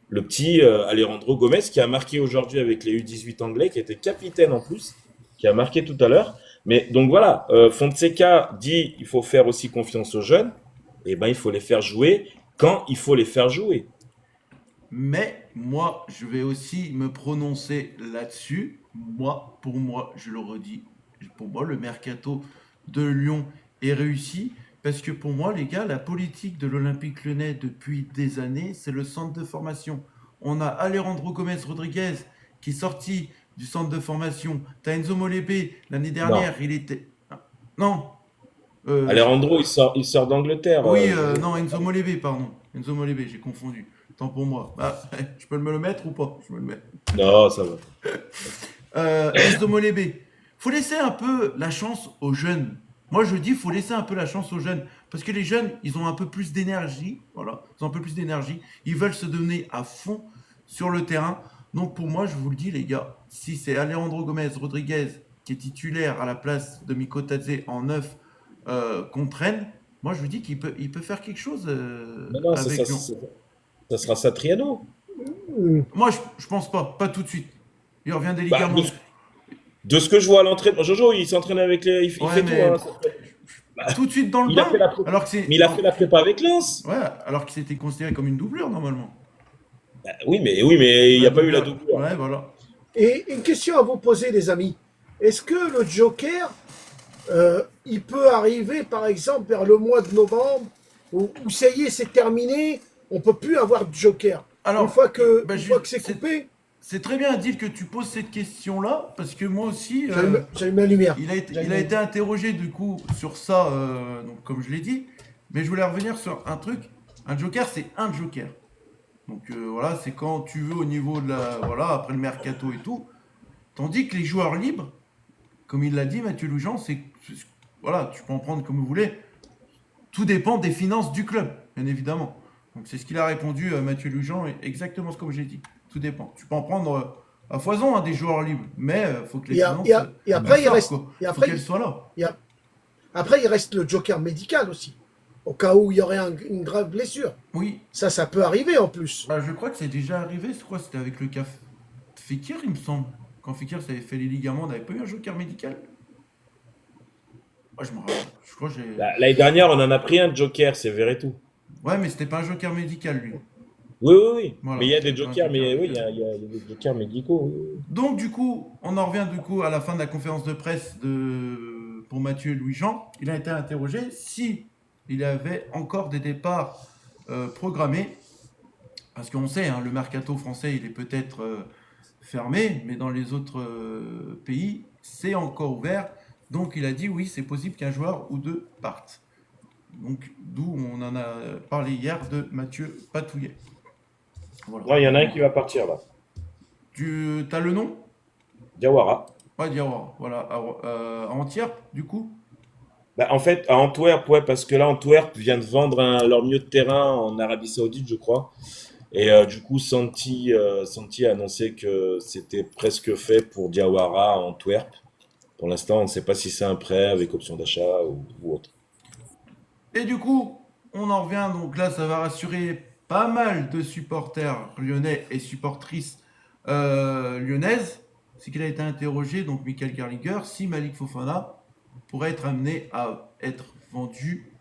le petit Alejandro Gomez qui a marqué aujourd'hui avec les U18 anglais, qui était capitaine en plus, qui a marqué tout à l'heure. Mais donc voilà, Fonseca dit il faut faire aussi confiance aux jeunes, et ben il faut les faire jouer quand il faut les faire jouer. Mais moi, je vais aussi me prononcer là-dessus. Moi, pour moi, je le redis, pour moi, le mercato de Lyon est réussi. Parce que pour moi, les gars, la politique de l'Olympique Lyonnais depuis des années, c'est le centre de formation. On a Alejandro Gomez Rodriguez qui est sorti du centre de formation. T'as Enzo Molebe, l'année Non. dernière, il était. Non. Je- Alejandro, il sort d'Angleterre. Oui, non, Enzo Molebe, pardon. Enzo Molebe, j'ai confondu. Tant pour moi. Ah, je peux me le mettre ou pas? Je me le mets. Non, ça va. Enzo Molebe. Faut laisser un peu la chance aux jeunes. Moi, je dis, faut laisser un peu la chance aux jeunes. Parce que les jeunes, ils ont un peu plus d'énergie. Voilà. Ils ont un peu plus d'énergie. Ils veulent se donner à fond sur le terrain. Donc, pour moi, je vous le dis, les gars, si c'est Alejandro Gomez Rodriguez qui est titulaire à la place de Mikotadze en 9 contre Rennes, moi je vous dis il peut faire quelque chose Non, avec Lyon. ça sera Satriano. Moi je pense pas tout de suite. Il revient des Bah, ligaments. de ce que je vois à l'entraînement, Jojo, il s'entraîne avec les. Il Ouais, fait mais tout. Hein. tout de suite dans le Il a bain, fait la prépa. alors que c'est. Mais il a fait la prépa avec Lens. Ouais, alors que c'était considéré comme une doublure normalement. Bah, oui, mais il n'y a La pas eu la doublure. doublure. Ouais, voilà. Et une question à vous poser, les amis. Est-ce que le Joker, il peut arriver, par exemple, vers le mois de novembre, où ça y est, c'est terminé, on peut plus avoir de Joker. Alors, Une fois que, bah, une fois que c'est coupé, c'est très bien, Adil, que tu poses cette question-là, parce que moi aussi, j'allume la lumière. il a été interrogé du coup sur ça, donc, comme je l'ai dit, mais je voulais revenir sur un truc. Un joker, c'est un joker. Donc voilà, c'est quand tu veux au niveau de la. Voilà, après le mercato et tout. Tandis que les joueurs libres, comme il l'a dit, Mathieu Loujean, voilà, tu peux en prendre comme vous voulez. Tout dépend des finances du club, bien évidemment. Donc c'est ce qu'il a répondu à Mathieu Loujean, exactement ce que j'ai dit. Tout dépend. Tu peux en prendre à foison des joueurs libres, mais il faut que les finances. Et après, il reste. Faut Et après, qu'elles soient là. après, il reste le Joker médical aussi. Au cas où il y aurait une grave blessure. Oui. Ça peut arriver en plus. Bah, je crois que c'est déjà arrivé. C'est quoi? C'était avec le cas Fekir, il me semble. Quand Fekir s'avait fait les ligaments, on n'avait pas eu un joker médical. Je me rappelle. Je crois que j'ai. L'année dernière, on en a pris un de Joker, c'est Verretou. Ouais, mais c'était pas un joker médical, lui. Oui. Voilà. Mais il y a des jokers, mais oui, médical. il y a des jokers médicaux. Oui. Donc, du coup, on en revient du coup à la fin de la conférence de presse pour Mathieu Louis-Jean. Il a été interrogé si il y avait encore des départs programmés. Parce qu'on sait, hein, le mercato français, il est peut-être fermé, mais dans les autres pays, c'est encore ouvert. Donc, il a dit oui, c'est possible qu'un joueur ou deux partent. Donc, d'où on en a parlé hier de Mathieu Patouillet. Voilà. Non, il y en a un qui va partir là. Tu as le nom? Diawara. Ouais, Diawara. Voilà. À Antwerp, du coup. Bah, en fait, à Antwerp, ouais, parce que là, Antwerp vient de vendre leur milieu de terrain en Arabie Saoudite, je crois. Et du coup, Santi a annoncé que c'était presque fait pour Diawara à Antwerp. Pour l'instant, on ne sait pas si c'est un prêt avec option d'achat ou autre. Et du coup, on en revient. Donc là, ça va rassurer pas mal de supporters lyonnais et supportrices lyonnaises. C'est qu'il a été interrogé, donc Michael Garlinger, si Malik Fofana pourrait être amené à être vendu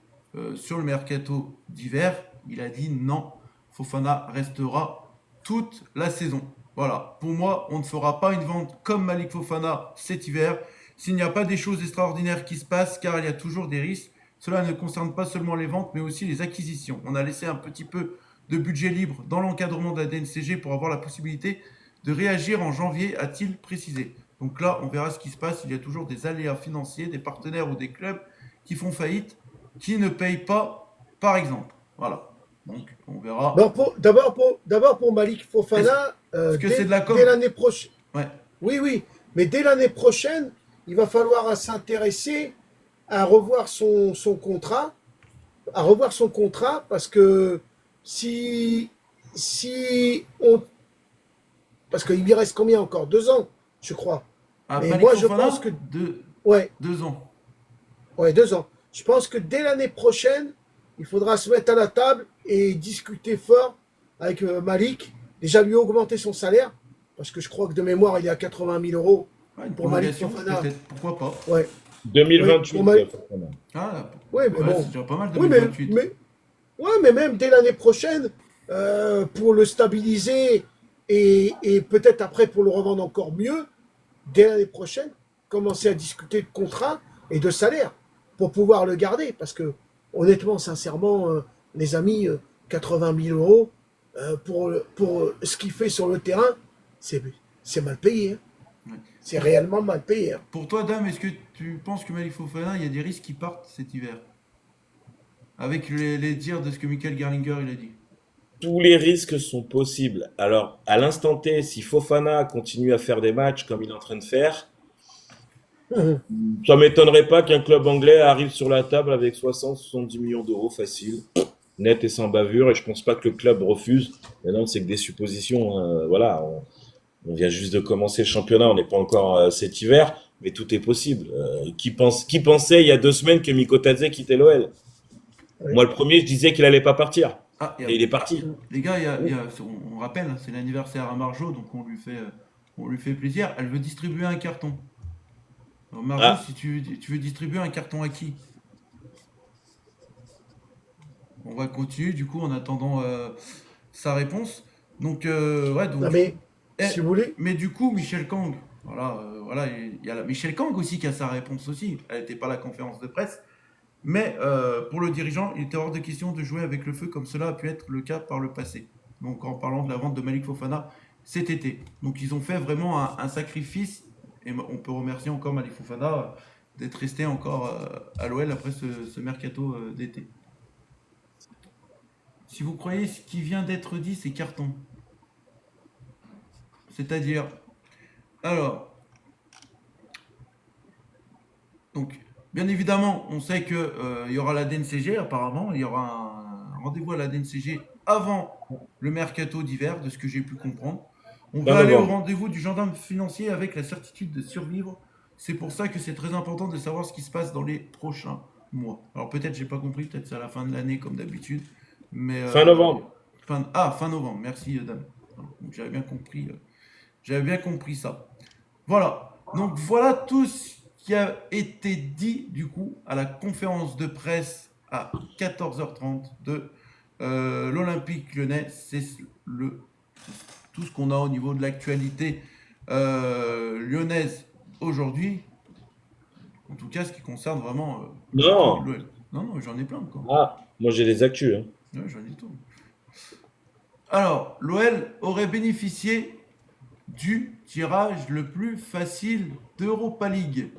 sur le mercato d'hiver. Il a dit non, Fofana restera toute la saison. Voilà, pour moi, on ne fera pas une vente comme Malik Fofana cet hiver s'il n'y a pas des choses extraordinaires qui se passent, car il y a toujours des risques. Cela ne concerne pas seulement les ventes, mais aussi les acquisitions. On a laissé un petit peu de budget libre dans l'encadrement de la DNCG pour avoir la possibilité de réagir en janvier, a-t-il précisé. Donc là, on verra ce qui se passe. Il y a toujours des aléas financiers, des partenaires ou des clubs qui font faillite, qui ne payent pas, par exemple. Voilà. Donc, on verra. D'abord pour Malik Fofana, Est-ce que c'est de la com? dès l'année prochaine. Ouais. Oui. Mais dès l'année prochaine, il va falloir s'intéresser à revoir son contrat. Parce que parce qu'il lui reste combien encore? 2 ans, je crois. Mais Malik moi, je Fofana, pense que ouais, ouais, 2 ans. ouais, 2 ans. Je pense que dès l'année prochaine, il faudra se mettre à la table et discuter fort avec Malik. Déjà lui augmenter son salaire, parce que je crois que de mémoire, il est à 80 000 euros Ouais, une pour Malik prolongation, Fofana. peut-être. Pourquoi pas? Ouais. 2028, Oui, pour Fofana. Ah, Ouais, mais bon. c'est déjà pas mal, Oui, 2028. mais même dès l'année prochaine, pour le stabiliser et peut-être après pour le revendre encore mieux, dès l'année prochaine, commencer à discuter de contrat et de salaire pour pouvoir le garder. Parce que, honnêtement, sincèrement, les amis, 80 000 euros pour ce qu'il fait sur le terrain, c'est mal payé. Hein. Ouais. C'est réellement mal payé. Hein. Pour toi, Dame, est-ce que tu penses que Malik Fofana, il y a des risques qui partent cet hiver? Avec les dires de ce que Michael Garlinger il a dit. Tous les risques sont possibles. Alors, à l'instant T, si Fofana continue à faire des matchs comme il est en train de faire, ça m'étonnerait pas qu'un club anglais arrive sur la table avec 60-70 millions d'euros facile, net et sans bavure, et je pense pas que le club refuse. Maintenant, c'est que des suppositions. Voilà, on vient juste de commencer le championnat, on n'est pas encore cet hiver. mais tout est possible. Qui pensait il y a 2 semaines que Mikotadze quittait l'OL? Oui. Moi, le premier, je disais qu'il allait pas partir. Ah, Et il est parti. les gars, on rappelle, hein, c'est l'anniversaire à Marjo, donc on lui fait plaisir. Elle veut distribuer un carton. Alors, Marjo, Ah, si tu veux distribuer un carton à qui? On va continuer du coup en attendant sa réponse. Donc, ouais, donc Non, du coup. mais Eh, si vous voulez, mais du coup, Michel Kang, voilà, il y a Michel Kang aussi qui a sa réponse aussi. Elle n'était pas à la conférence de presse. Mais pour le dirigeant, il était hors de question de jouer avec le feu comme cela a pu être le cas par le passé. Donc en parlant de la vente de Malik Fofana cet été. Donc ils ont fait vraiment un sacrifice. Et on peut remercier encore Malik Fofana d'être resté encore à l'OL après ce mercato d'été. Si vous croyez ce qui vient d'être dit, c'est carton. C'est-à-dire, alors, donc, bien évidemment, on sait que il y aura la DNCG apparemment, il y aura un rendez-vous à la DNCG avant le mercato d'hiver, de ce que j'ai pu comprendre. On fin va aller au novembre. rendez-vous du gendarme financier avec la certitude de survivre. C'est pour ça que c'est très important de savoir ce qui se passe dans les prochains mois. Alors peut-être j'ai pas compris, peut-être c'est à la fin de l'année comme d'habitude, mais Fin novembre. fin novembre. Merci dame. Donc, j'avais bien compris ça. Voilà. Donc voilà tout ce qui a été dit du coup à la conférence de presse à 14h30 de l'Olympique Lyonnais. C'est tout ce qu'on a au niveau de l'actualité lyonnaise aujourd'hui. En tout cas, ce qui concerne vraiment Non. l'OL. Non, non, j'en ai plein encore. Ah, moi j'ai les actus, hein. Ouais, j'en ai tout. Alors, l'OL aurait bénéficié du tirage le plus facile d'Europa League.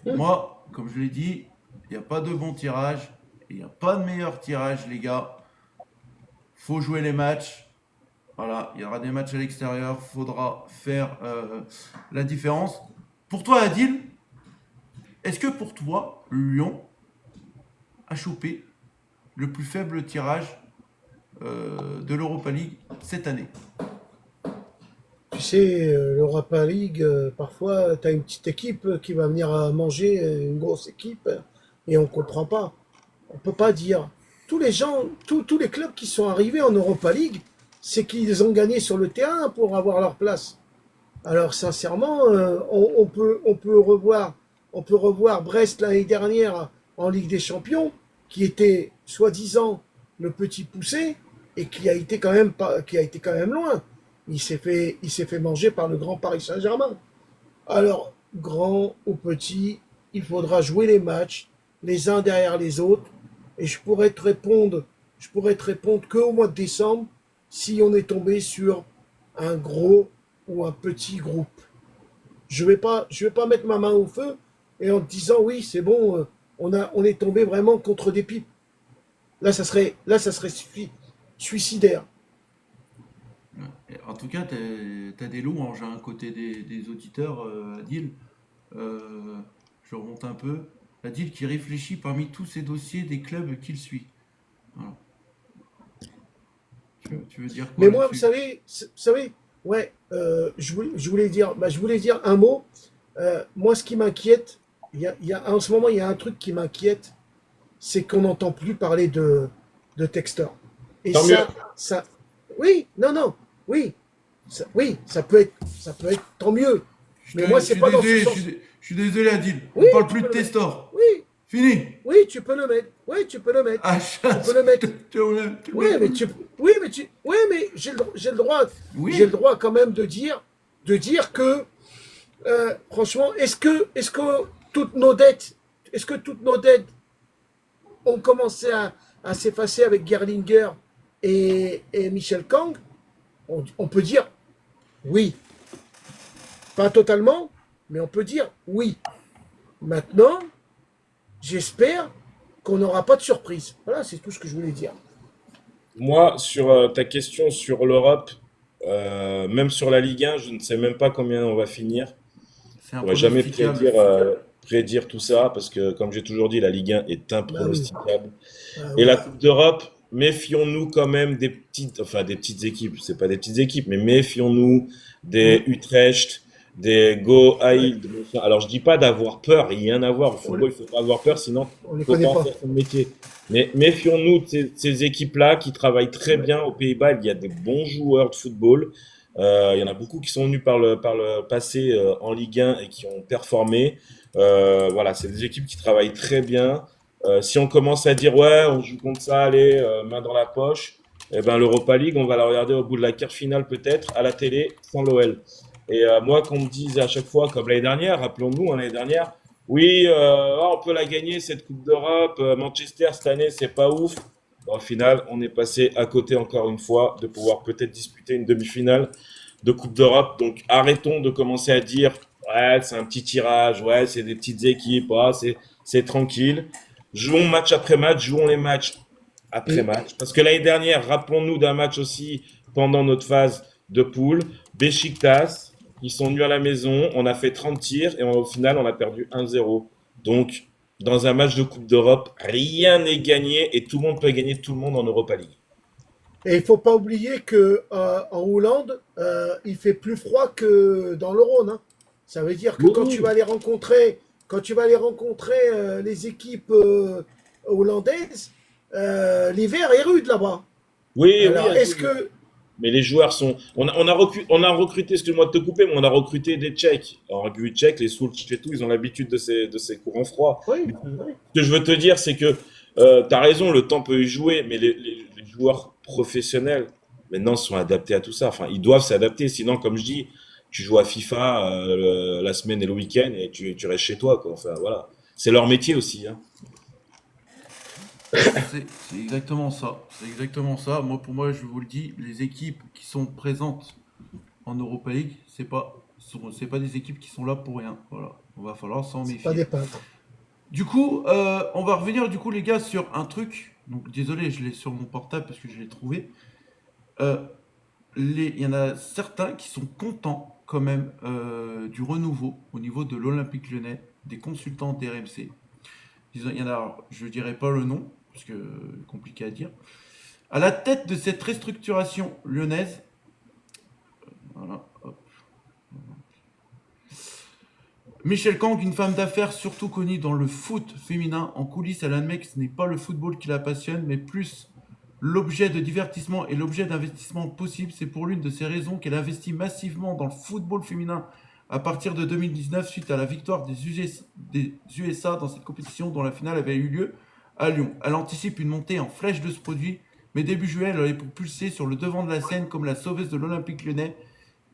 Moi, comme je l'ai dit, il n'y a pas de bon tirage, il n'y a pas de meilleur tirage, les gars. Faut jouer les matchs. Voilà, il y aura des matchs à l'extérieur, faudra faire la différence. Pour toi, Adil, est-ce que pour toi, Lyon a chopé le plus faible tirage de l'Europa League cette année? tu sais, l'Europa League, parfois, tu as une petite équipe qui va venir manger une grosse équipe et on comprend pas. On peut pas dire. Tous les gens, tous les clubs qui sont arrivés en Europa League, c'est qu'ils ont gagné sur le terrain pour avoir leur place. Alors sincèrement, on peut revoir Brest l'année dernière en Ligue des Champions, qui était soi-disant le petit poussé et qui a été quand même pas, qui a été quand même loin. Il s'est fait manger par le grand Paris Saint-Germain. Alors, grand ou petit, il faudra jouer les matchs les uns derrière les autres. Et je pourrais te répondre qu'au mois de décembre, si on est tombé sur un gros ou un petit groupe. Je vais pas mettre ma main au feu et en te disant oui, c'est bon, on est tombé vraiment contre des pipes. Là, ça serait suicidaire. En tout cas, t'as des louanges hein, côté des auditeurs, Adil. Je remonte un peu. Adil qui réfléchit parmi tous ces dossiers des clubs qu'il suit. Voilà. Tu veux dire quoi Mais moi, là-dessus? vous savez, ouais, je voulais dire un mot. Moi, ce qui m'inquiète, en ce moment, il y a un truc qui m'inquiète, c'est qu'on n'entend plus parler de Textor. Et Tant mieux. ça, oui, non, non, oui, oui, ça peut être tant mieux. Mais moi, Je c'est suis pas dans ce désolé, sens. je suis désolé, Adil. Oui, On parle tu plus peux de le mettre. Testor. Oui, Fini. oui, tu peux le mettre. Oui, tu peux le mettre. Ah, Tu peux le mettre. tu Oui, le mais mets. oui, mais j'ai le Oui. droit quand même de dire que, franchement, est-ce que toutes nos dettes, est-ce que toutes nos dettes ont commencé à s'effacer avec Gerlinger et Michel Kang? On peut dire oui. Pas totalement, mais on peut dire oui. Maintenant, j'espère qu'on n'aura pas de surprise. Voilà, c'est tout ce que je voulais dire. Moi, sur ta question sur l'Europe, même sur la Ligue 1, je ne sais même pas combien on va finir. C'est Je pourrais jamais impronosticable. prédire tout ça parce que, comme j'ai toujours dit, la Ligue 1 est Bah oui, impronosticable. bah Et la oui. Coupe d'Europe, méfions-nous quand même des petites équipes. C'est pas des petites équipes, mais méfions-nous Mm. des Utrecht, des go high. Alors, je dis pas d'avoir peur, rien à voir. Au football, il faut pas avoir peur, sinon, On ne les il faut connaît pas en pas. faire son métier. Mais méfions-nous de ces équipes-là qui travaillent très bien aux Pays-Bas. Il y a des bons joueurs de football. Il y en a beaucoup qui sont venus par le passé en Ligue 1 et qui ont performé. Voilà, c'est des équipes qui travaillent très bien. Si on commence à dire ouais, on joue contre ça, allez, main dans la poche, eh ben l'Europa League, on va la regarder au bout de la quart finale peut-être à la télé sans l'OL. Et moi, qu'on me dise à chaque fois, comme l'année dernière, rappelons-nous, hein, l'année dernière, oui, on peut la gagner cette Coupe d'Europe. Manchester cette année, c'est pas ouf. Bon, au final, on est passé à côté encore une fois de pouvoir peut-être disputer une demi-finale de Coupe d'Europe. Donc arrêtons de commencer à dire ouais, c'est un petit tirage, ouais, c'est des petites équipes, ouais, c'est tranquille. Jouons match après match, jouons les matchs après Et, match. Parce que l'année dernière, rappelons-nous d'un match aussi pendant notre phase de poule, Besiktas, ils sont venus à la maison, on a fait 30 tirs et au final, on a perdu 1-0. Donc, dans un match de Coupe d'Europe, rien n'est gagné et tout le monde peut gagner tout le monde en Europa League. et il faut pas oublier que en Hollande, il fait plus froid que dans le Rhône, hein. Ça veut dire que Oui, oui, quand tu vas aller rencontrer les équipes hollandaises, l'hiver est rude là-bas. oui, oui, Alors, est-ce que mais les joueurs sont. On a recruté, excuse-moi de te couper, mais on a recruté des Tchèques. En République tchèque, les Soultch et tout, ils ont l'habitude de ces courants froids. oui, Mais oui. ce que je veux te dire, c'est que tu as raison, le temps peut y jouer, mais les joueurs professionnels, maintenant, sont adaptés à tout ça. Enfin, ils doivent s'adapter. Sinon, comme je dis, tu joues à FIFA la semaine et le week-end et tu restes chez toi, quoi. Enfin, voilà. C'est leur métier aussi, hein. C'est exactement ça. C'est exactement ça. Moi, pour moi, je vous le dis, les équipes qui sont présentes en Europa League, c'est pas des équipes qui sont là pour rien. Voilà. On va falloir s'en C'est pas méfier. des peintres. Du coup, on va revenir du coup les gars sur un truc. Donc désolé, je l'ai sur mon portable parce que je l'ai trouvé. Euh, il y en a certains qui sont contents quand même du renouveau au niveau de l'Olympique Lyonnais, des consultants d'RMC. Il y en a, je dirais pas le nom parce que compliqué à dire. À la tête de cette restructuration lyonnaise, voilà, hop, Michel Kang, une femme d'affaires surtout connue dans le foot féminin, en coulisses, elle admet que ce n'est pas le football qui la passionne, mais plus l'objet de divertissement et l'objet d'investissement possible. C'est pour l'une de ces raisons qu'elle investit massivement dans le football féminin à partir de 2019 suite à la victoire des USA dans cette compétition dont la finale avait eu lieu à Lyon. Elle anticipe une montée en flèche de ce produit, mais début juillet, elle est propulsée sur le devant de la scène comme la sauveuse de l'Olympique lyonnais.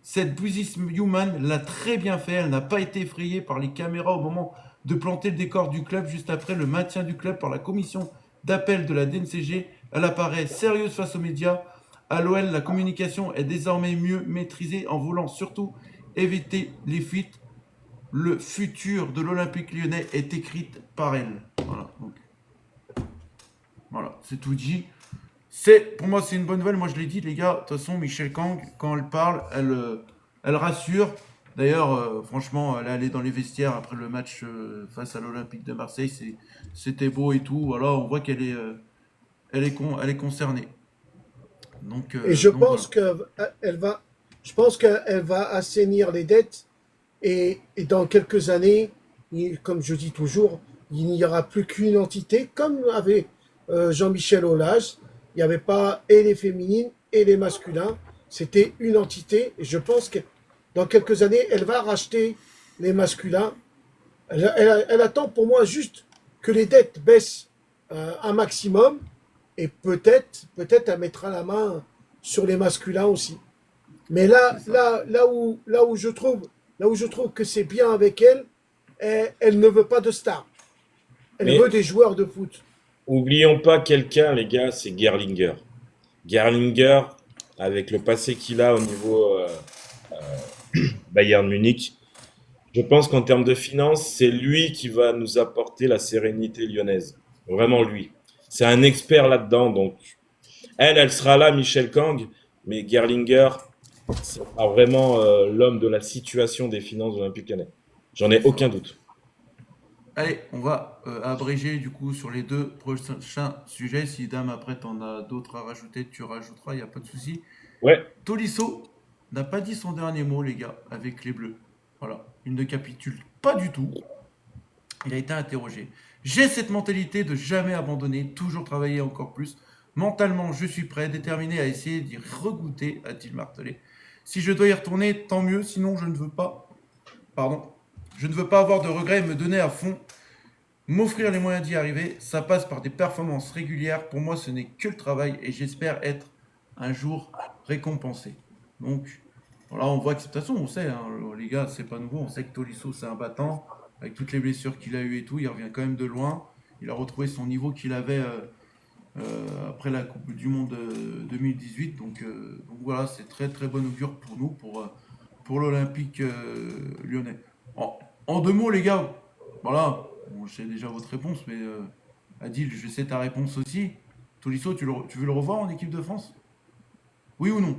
Cette Business Human l'a très bien fait. Elle n'a pas été effrayée par les caméras au moment de planter le décor du club juste après le maintien du club par la commission d'appel de la DNCG. Elle apparaît sérieuse face aux médias. À l'OL, la communication est désormais mieux maîtrisée en voulant surtout éviter les fuites. Le futur de l'Olympique lyonnais est écrit par elle. Voilà, donc, voilà, c'est tout dit. Pour moi, c'est une bonne nouvelle. Moi, je l'ai dit, les gars. De toute façon, Michel Kang, quand elle parle, elle rassure. D'ailleurs, franchement, elle est allée dans les vestiaires après le match face à l'Olympique de Marseille. C'était beau et tout. Voilà, on voit elle est concernée. Et je Donc voilà. pense je pense qu'elle va assainir les dettes et dans quelques années, comme je dis toujours, il n'y aura plus qu'une entité, comme avait Jean-Michel Aulas. Il n'y avait pas et les féminines et les masculins. C'était une entité. Et je pense que dans quelques années, elle va racheter les masculins. Elle attend pour moi juste que les dettes baissent un maximum et peut-être elle mettra la main sur les masculins aussi. Mais C'est ça. là où je trouve que c'est bien avec elle, elle ne veut pas de stars. Elle Mais veut des joueurs de foot. oublions pas quelqu'un, les gars, c'est Gerlinger. Gerlinger, avec le passé qu'il a au niveau Bayern Munich, je pense qu'en termes de finances, c'est lui qui va nous apporter la sérénité lyonnaise. Vraiment lui. C'est un expert là-dedans. Donc, elle sera là, Michel Kang, mais Gerlinger sera vraiment l'homme de la situation des finances olympiques lyonnais. J'en ai C'est ça. aucun doute. Allez, on va abréger du coup sur les deux prochains sujets. Si Dame, après, t'en as d'autres à rajouter, tu rajouteras, il n'y a pas de souci. Ouais, Tolisso n'a pas dit son dernier mot, les gars, avec les Bleus. Voilà, il ne capitule pas du tout. Il a été interrogé. J'ai cette mentalité de jamais abandonner, toujours travailler encore plus. Mentalement, je suis prêt, déterminé à essayer d'y regoûter, a-t-il martelé. Si je dois y retourner, tant mieux, sinon je ne veux pas. Pardon. Je ne veux pas avoir de regrets et me donner à fond. M'offrir les moyens d'y arriver, ça passe par des performances régulières. Pour moi, ce n'est que le travail et j'espère être un jour récompensé. Donc, voilà, on voit que de toute façon, on sait, hein, les gars, c'est pas nouveau. On sait que Tolisso, c'est un battant. Avec toutes les blessures qu'il a eues et tout, il revient quand même de loin. Il a retrouvé son niveau qu'il avait après la Coupe du Monde 2018. Donc voilà, c'est très très bon augure pour nous, pour l'Olympique lyonnais. En deux mots, les gars, voilà, bon, je sais déjà votre réponse, mais Adil, je sais ta réponse aussi. Tolisso, tu veux le revoir en équipe de France? Oui ou non?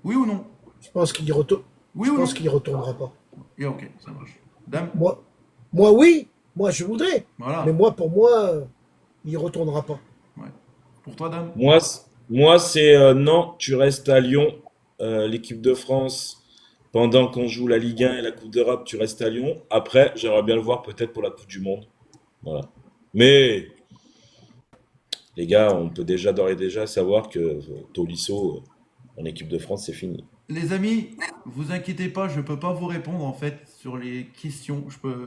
Oui ou non? Je pense qu'il y retourne. Oui Je ou pense non? qu'il y retournera pas. Et ok, ça marche. Dame, Moi, moi oui, moi je voudrais. Mais voilà. moi, pour moi, il y retournera pas. Ouais. Pour toi, Dame? Moi, c'est non, tu restes à Lyon. L'équipe de France, pendant qu'on joue la Ligue 1 et la Coupe d'Europe, tu restes à Lyon. Après, j'aimerais bien le voir peut-être pour la Coupe du Monde. Voilà. Mais les gars, on peut déjà d'ores et déjà savoir que Tolisso en équipe de France, c'est fini. Les amis, vous inquiétez pas, je peux pas vous répondre en fait sur les questions.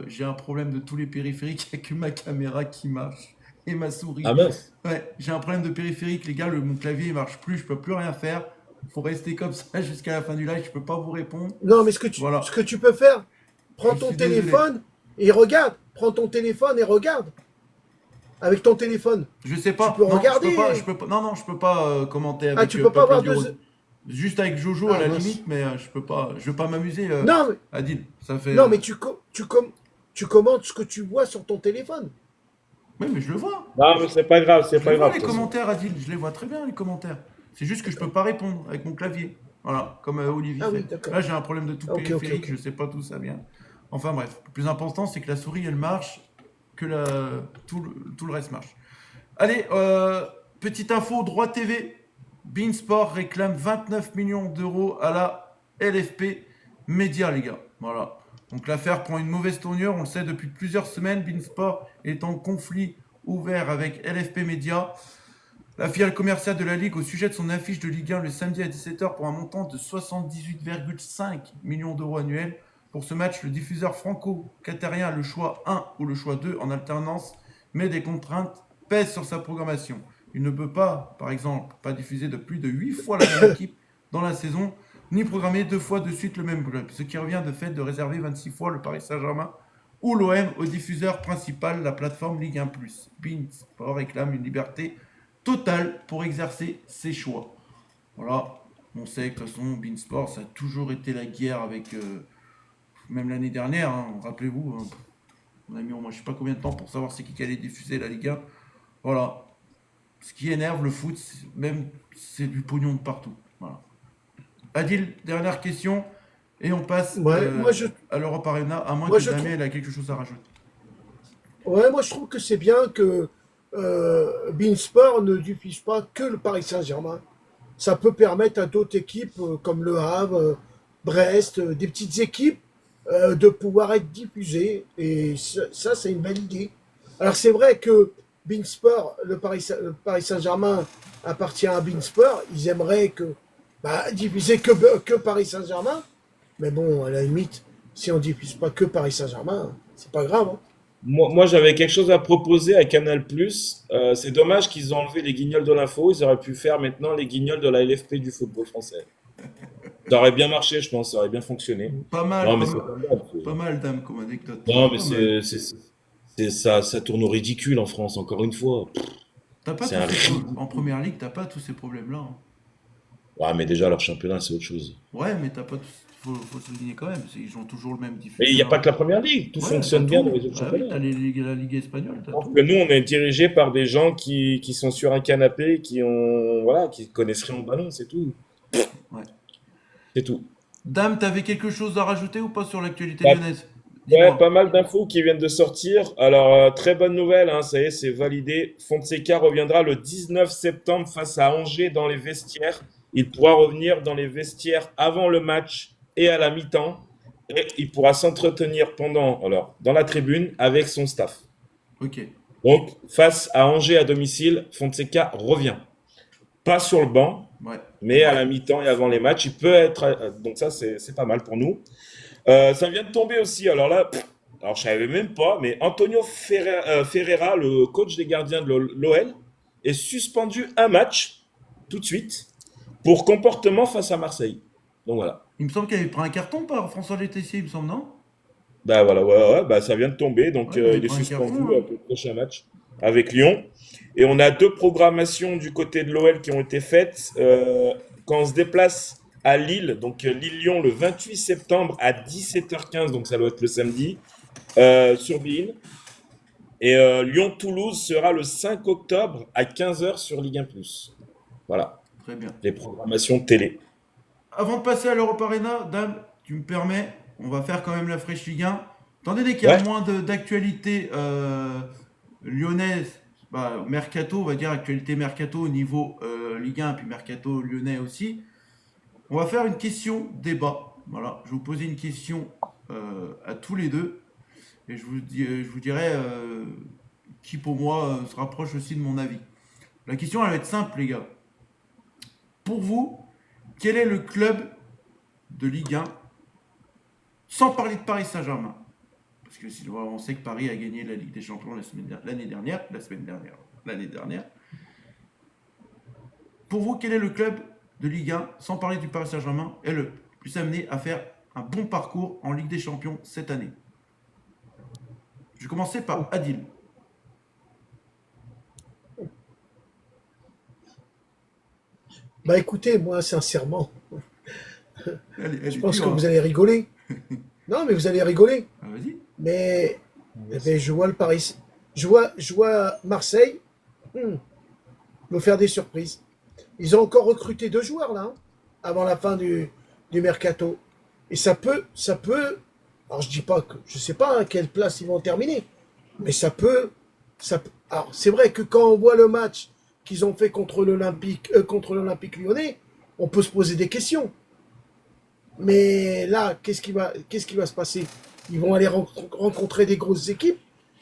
J'ai un problème de tous les périphériques, il n'y a que ma caméra qui marche et ma souris. Ah mince. Ouais, j'ai un problème de périphérique, les gars, mon clavier il marche plus, je peux plus rien faire. Il faut rester comme ça jusqu'à la fin du live, je peux pas vous répondre. Non, mais Voilà, ce que tu peux faire, prends je ton suis désolé. téléphone et regarde. Prends ton téléphone et regarde. Avec ton téléphone. Je sais Tu pas, peux non, regarder. non, je peux pas commenter Ah, avec tu peux pas Peuple avoir du deux. Rhône. Juste avec Jojo à Ah, la mince. limite, mais je veux pas m'amuser, Non, mais, Adil. Ça fait. non, mais tu commentes ce que tu vois sur ton téléphone. Oui, mais je le vois. Non, mais c'est pas grave, c'est Je pas les vois grave. les De toute façon. commentaires, Adil, je les vois très bien les commentaires. C'est juste que je peux pas répondre avec mon clavier. Voilà, comme Olivier Ah fait. oui, d'accord. Là, j'ai un problème de tout Ah, ok, ok, périphérique, ok. je sais pas d'où ça vient. Enfin bref, le plus important, c'est que la souris, elle marche, que tout le reste marche. Allez, petite info, droit TV. Beansport réclame 29 millions d'euros à la LFP Média, les gars. Voilà. Donc l'affaire prend une mauvaise tournure, on le sait depuis plusieurs semaines. Beansport est en conflit ouvert avec LFP Média, la filiale commerciale de la Ligue, au sujet de son affiche de Ligue 1 le samedi à 17h pour un montant de 78,5 millions d'euros annuels. Pour ce match, le diffuseur franco-qatarien, le choix 1 ou le choix 2 en alternance, met des contraintes, pèse sur sa programmation. Il ne peut pas, par exemple, pas diffuser de plus de 8 fois la même équipe dans la saison, ni programmer 2 fois de suite le même club, ce qui revient de fait de réserver 26 fois le Paris Saint-Germain ou l'OM au diffuseur principal, la plateforme Ligue 1+. Beansport réclame une liberté totale pour exercer ses choix. Voilà, on sait que de toute façon, Beansport, ça a toujours été la guerre avec, même l'année dernière, hein, rappelez-vous, hein, on a mis au moins je sais pas combien de temps pour savoir c'est qui allait diffuser la Ligue 1. Voilà, ce qui énerve le foot, c'est du pognon de partout. Voilà. Adil, dernière question, et on passe Ouais, à l'Europe Arena, à moins moi, que je trouve, Damien ait quelque chose à rajouter. ouais, moi, je trouve que c'est bien que Beansport ne diffuse pas que le Paris Saint-Germain. Ça peut permettre à d'autres équipes comme Le Havre, Brest, des petites équipes de pouvoir être diffusées. Et ça, c'est une belle idée. Alors, c'est vrai que Beansport, le Paris Saint-Germain appartient à Beansport. Ils aimeraient diffuser que Paris Saint-Germain. Mais bon, à la limite, si on diffuse pas que Paris Saint-Germain, c'est pas grave, hein. Moi, j'avais quelque chose à proposer à Canal+. C'est dommage qu'ils ont enlevé les guignols de l'info. Ils auraient pu faire maintenant les guignols de la LFP du football français. Ça aurait bien marché, je pense. Ça aurait bien fonctionné. Pas mal, Non, pas mais c'est mal, pas grave. pas mal, Dame, comme anecdote. Non, mais Pas mal. ça tourne au ridicule en France, encore une fois. T'as pas C'est tous un ces ridicule. En première ligue, t'as pas tous ces problèmes-là, hein. Ouais, mais déjà, leur championnat, c'est autre chose. Ouais, mais t'as pas faut souligner quand même, ils ont toujours le même Et il n'y a pas diffuseur. que la première ligue. Tout Ouais, t'as fonctionne bien dans tout. les autres Ah oui, championnats. t'as la Ligue espagnole, t'as Sauf tout. que nous, on est dirigé par des gens qui sont sur un canapé, qui connaissent rien au ballon, c'est tout. Ouais. C'est tout. Dame, t'avais quelque chose à rajouter ou pas sur l'actualité Bah, lyonnaise? ouais, Dis-moi. pas mal d'infos qui viennent de sortir. Alors, très bonne nouvelle, hein, ça y est, c'est validé. Fonseca reviendra le 19 septembre face à Angers dans les vestiaires. Il pourra revenir dans les vestiaires avant le match et à la mi-temps. et il pourra s'entretenir dans la tribune avec son staff. Ok. Donc, face à Angers à domicile, Fonseca revient. Pas sur le banc, Ouais. mais à la mi-temps et avant les matchs, il peut être. Donc, ça, c'est pas mal pour nous. Ça vient de tomber aussi. Alors là, alors je savais même pas, mais Antonio Ferreira, le coach des gardiens de l'OL, est suspendu un match tout de suite pour comportement face à Marseille. Donc voilà. Il me semble qu'il avait pris un carton par François Letessier, il me semble, non? Bah voilà, ouais, bah ça vient de tomber, donc Ouais, il avait il est pris un suspendu carton, hein. pour le prochain match avec Lyon. Et on a deux programmations du côté de l'OL qui ont été faites quand on se déplace à Lille, donc Lille-Lyon le 28 septembre à 17h15, donc ça doit être le samedi, sur Bein. Et Lyon-Toulouse sera le 5 octobre à 15h sur Ligue 1+. Voilà, Très bien. les programmations télé. Avant de passer à l'Europe Arena, Dame, tu me permets, on va faire quand même la fraîche Ligue 1. Étant donné qu'il y a Ouais, moins d'actualité lyonnaise, bah, mercato, on va dire actualité mercato au niveau Ligue 1, puis mercato lyonnais aussi, on va faire une question débat. Voilà, je vais vous poser une question à tous les deux, et je vous dirai qui pour moi se rapproche aussi de mon avis. La question, elle va être simple, les gars. Pour vous, quel est le club de Ligue 1, sans parler de Paris Saint-Germain? Parce que on sait que Paris a gagné la Ligue des Champions l'année dernière. Pour vous, quel est le club de Ligue 1, sans parler du Paris Saint-Germain, est le plus amené à faire un bon parcours en Ligue des Champions cette année? Je vais commencer par Adil. Bah écoutez, moi, sincèrement, Elle je est pense que dure, vous hein. allez rigoler. Non, mais vous allez rigoler. Ah, vas-y. Mais eh ben, je vois le Paris. Je vois Marseille nous faire des surprises. Ils ont encore recruté 2 joueurs là, hein, avant la fin du mercato. Et ça peut. Alors je dis pas que je sais pas à quelle place ils vont terminer, mais alors c'est vrai que quand on voit le match qu'ils ont fait contre l'Olympique Lyonnais, on peut se poser des questions. Mais là, qu'est-ce qui va se passer? Ils vont aller rencontrer des grosses équipes.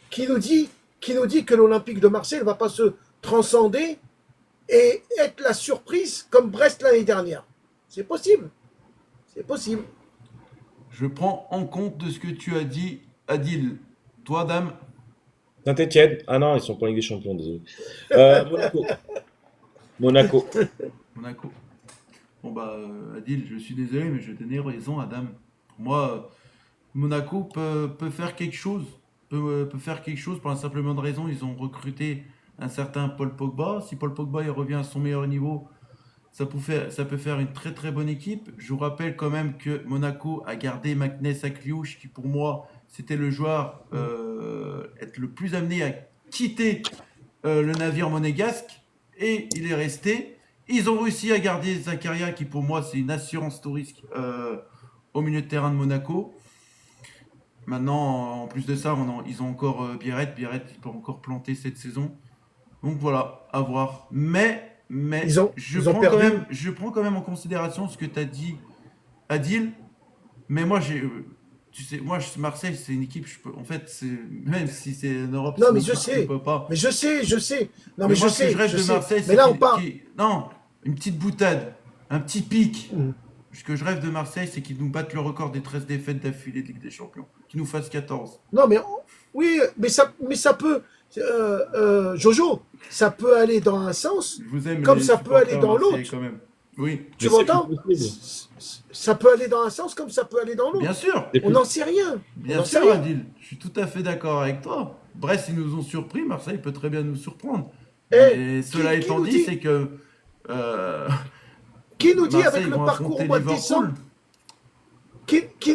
Qui nous dit, qui nous dit que l'Olympique de Marseille ne va pas se transcender et être la surprise comme Brest l'année dernière? C'est possible. C'est possible. Je prends en compte de ce que tu as dit, Adil. Toi, Dame? Saint-Etienne. Ah non, ils sont pas en Ligue des Champions, désolé. Monaco. Monaco. Monaco. Bon bah, Adil, je suis désolé, mais je vais donner raison à Dame. Pour moi, Monaco peut faire quelque chose. Peut faire quelque chose pour la simple et bonne raison. Ils ont recruté un certain Paul Pogba. Si Paul Pogba il revient à son meilleur niveau, ça peut faire une très très bonne équipe. Je vous rappelle quand même que Monaco a gardé Magnès Akliouche, qui pour moi c'était le joueur être le plus amené à quitter le navire monégasque, et il est resté. Ils ont réussi à garder Zakaria, qui pour moi c'est une assurance tout risque au milieu de terrain de Monaco. Maintenant, en plus de ça, ils ont encore Biarrette. Biarrette, il peut encore planter cette saison. Donc voilà, à voir. Mais Ils ont, ils ont perdu. je prends quand même en considération ce que tu as dit, Adil. Mais moi, tu sais, Marseille, c'est une équipe, en fait, même si c'est en Europe, Non, c'est mais mon je club, on sais. peut pas. Mais je sais, je sais. Non, Mais mais je moi, ce que je sais, rêve je de sais. Marseille, Mais c'est là, on part. non, une petite boutade, un petit pic. Mm. Ce que je rêve de Marseille, c'est qu'ils nous battent le record des 13 défaites d'affilée de Ligue des Champions. Qu'ils nous fassent 14. Non, mais oui, mais ça peut. Jojo, ça peut aller dans un sens, Je vous aime, comme les ça peut aller supporters dans marseillais, l'autre. quand même. Oui, Tu Mais c'est plus m'entends? possible. Ça peut aller dans un sens, comme ça peut aller dans bien l'autre. sûr. C'est On plus- n'en sait rien. On Bien n'en sait sûr, rien. Adil. Je suis tout à fait d'accord avec toi. Brest, ils nous ont surpris. Marseille peut très bien nous surprendre. Eh, Mais qui, cela qui étant nous dit, dit, c'est que euh, qui nous dit avec Marseille le vont parcours au affronter mois de Liverpool. décembre, qui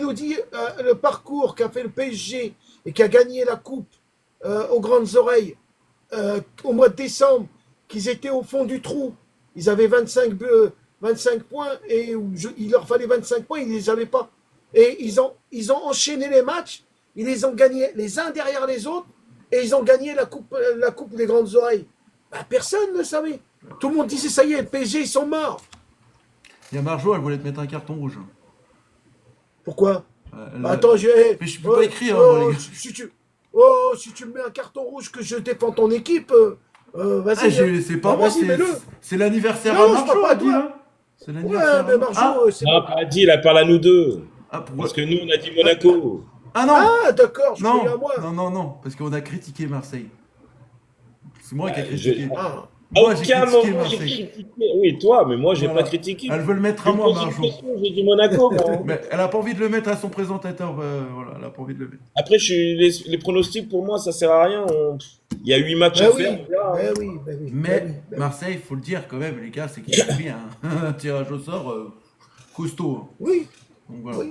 nous dit le parcours qu'a fait le PSG et qui a gagné la coupe aux grandes oreilles au mois de décembre, qu'ils étaient au fond du trou, ils avaient 25 points et il leur fallait 25 points, ils ne les avaient pas. Et ils ont enchaîné les matchs, ils les ont gagnés les uns derrière les autres et ils ont gagné la coupe des grandes oreilles. Ben, personne ne savait. Tout le monde disait ça y est, le PSG ils sont morts. Il y a Marjo, elle voulait te mettre un carton rouge. Pourquoi? Bah, Le- attends, Mais je peux pas écrire, moi, les gars. si tu me mets un carton rouge que je défends ton équipe, Ah, vas-y, hein. c'est pas Bah, moi, vas-y, mets-le. c'est l'anniversaire à Non, je parle Marjo, pas à Adil, toi. hein. C'est Ouais, l'anniversaire à mais Marjo. Marjo, Ah, c'est Non, bon. pas dit, il a parlé à nous deux. ah, pour... Parce que nous, on a dit Monaco. ah non, Ah, d'accord, je croyais à non, moi. non, non, non, parce qu'on a critiqué Marseille. C'est moi qui ai Bah, critiqué. Ah, À Moi, j'ai aucun critiqué moment j'ai Marseille. critiqué. Oui, toi, mais moi, j'ai pas Voilà. critiqué. Elle veut le mettre Tu à me moi, poses une Marjo. question, j'ai dit Monaco, moi. Mais elle a pas envie de le mettre à son présentateur. Voilà, elle a pas envie de le mettre. Après, les pronostics, pour moi, ça sert à rien. Il y a 8 matchs à ben faire. oui, On verra, hein. ben oui, ben oui, Mais ben oui, ben oui. Marseille, il faut le dire quand même, les gars, c'est qu'ils ont bien un tirage au sort costaud, hein. Oui, Donc voilà. oui.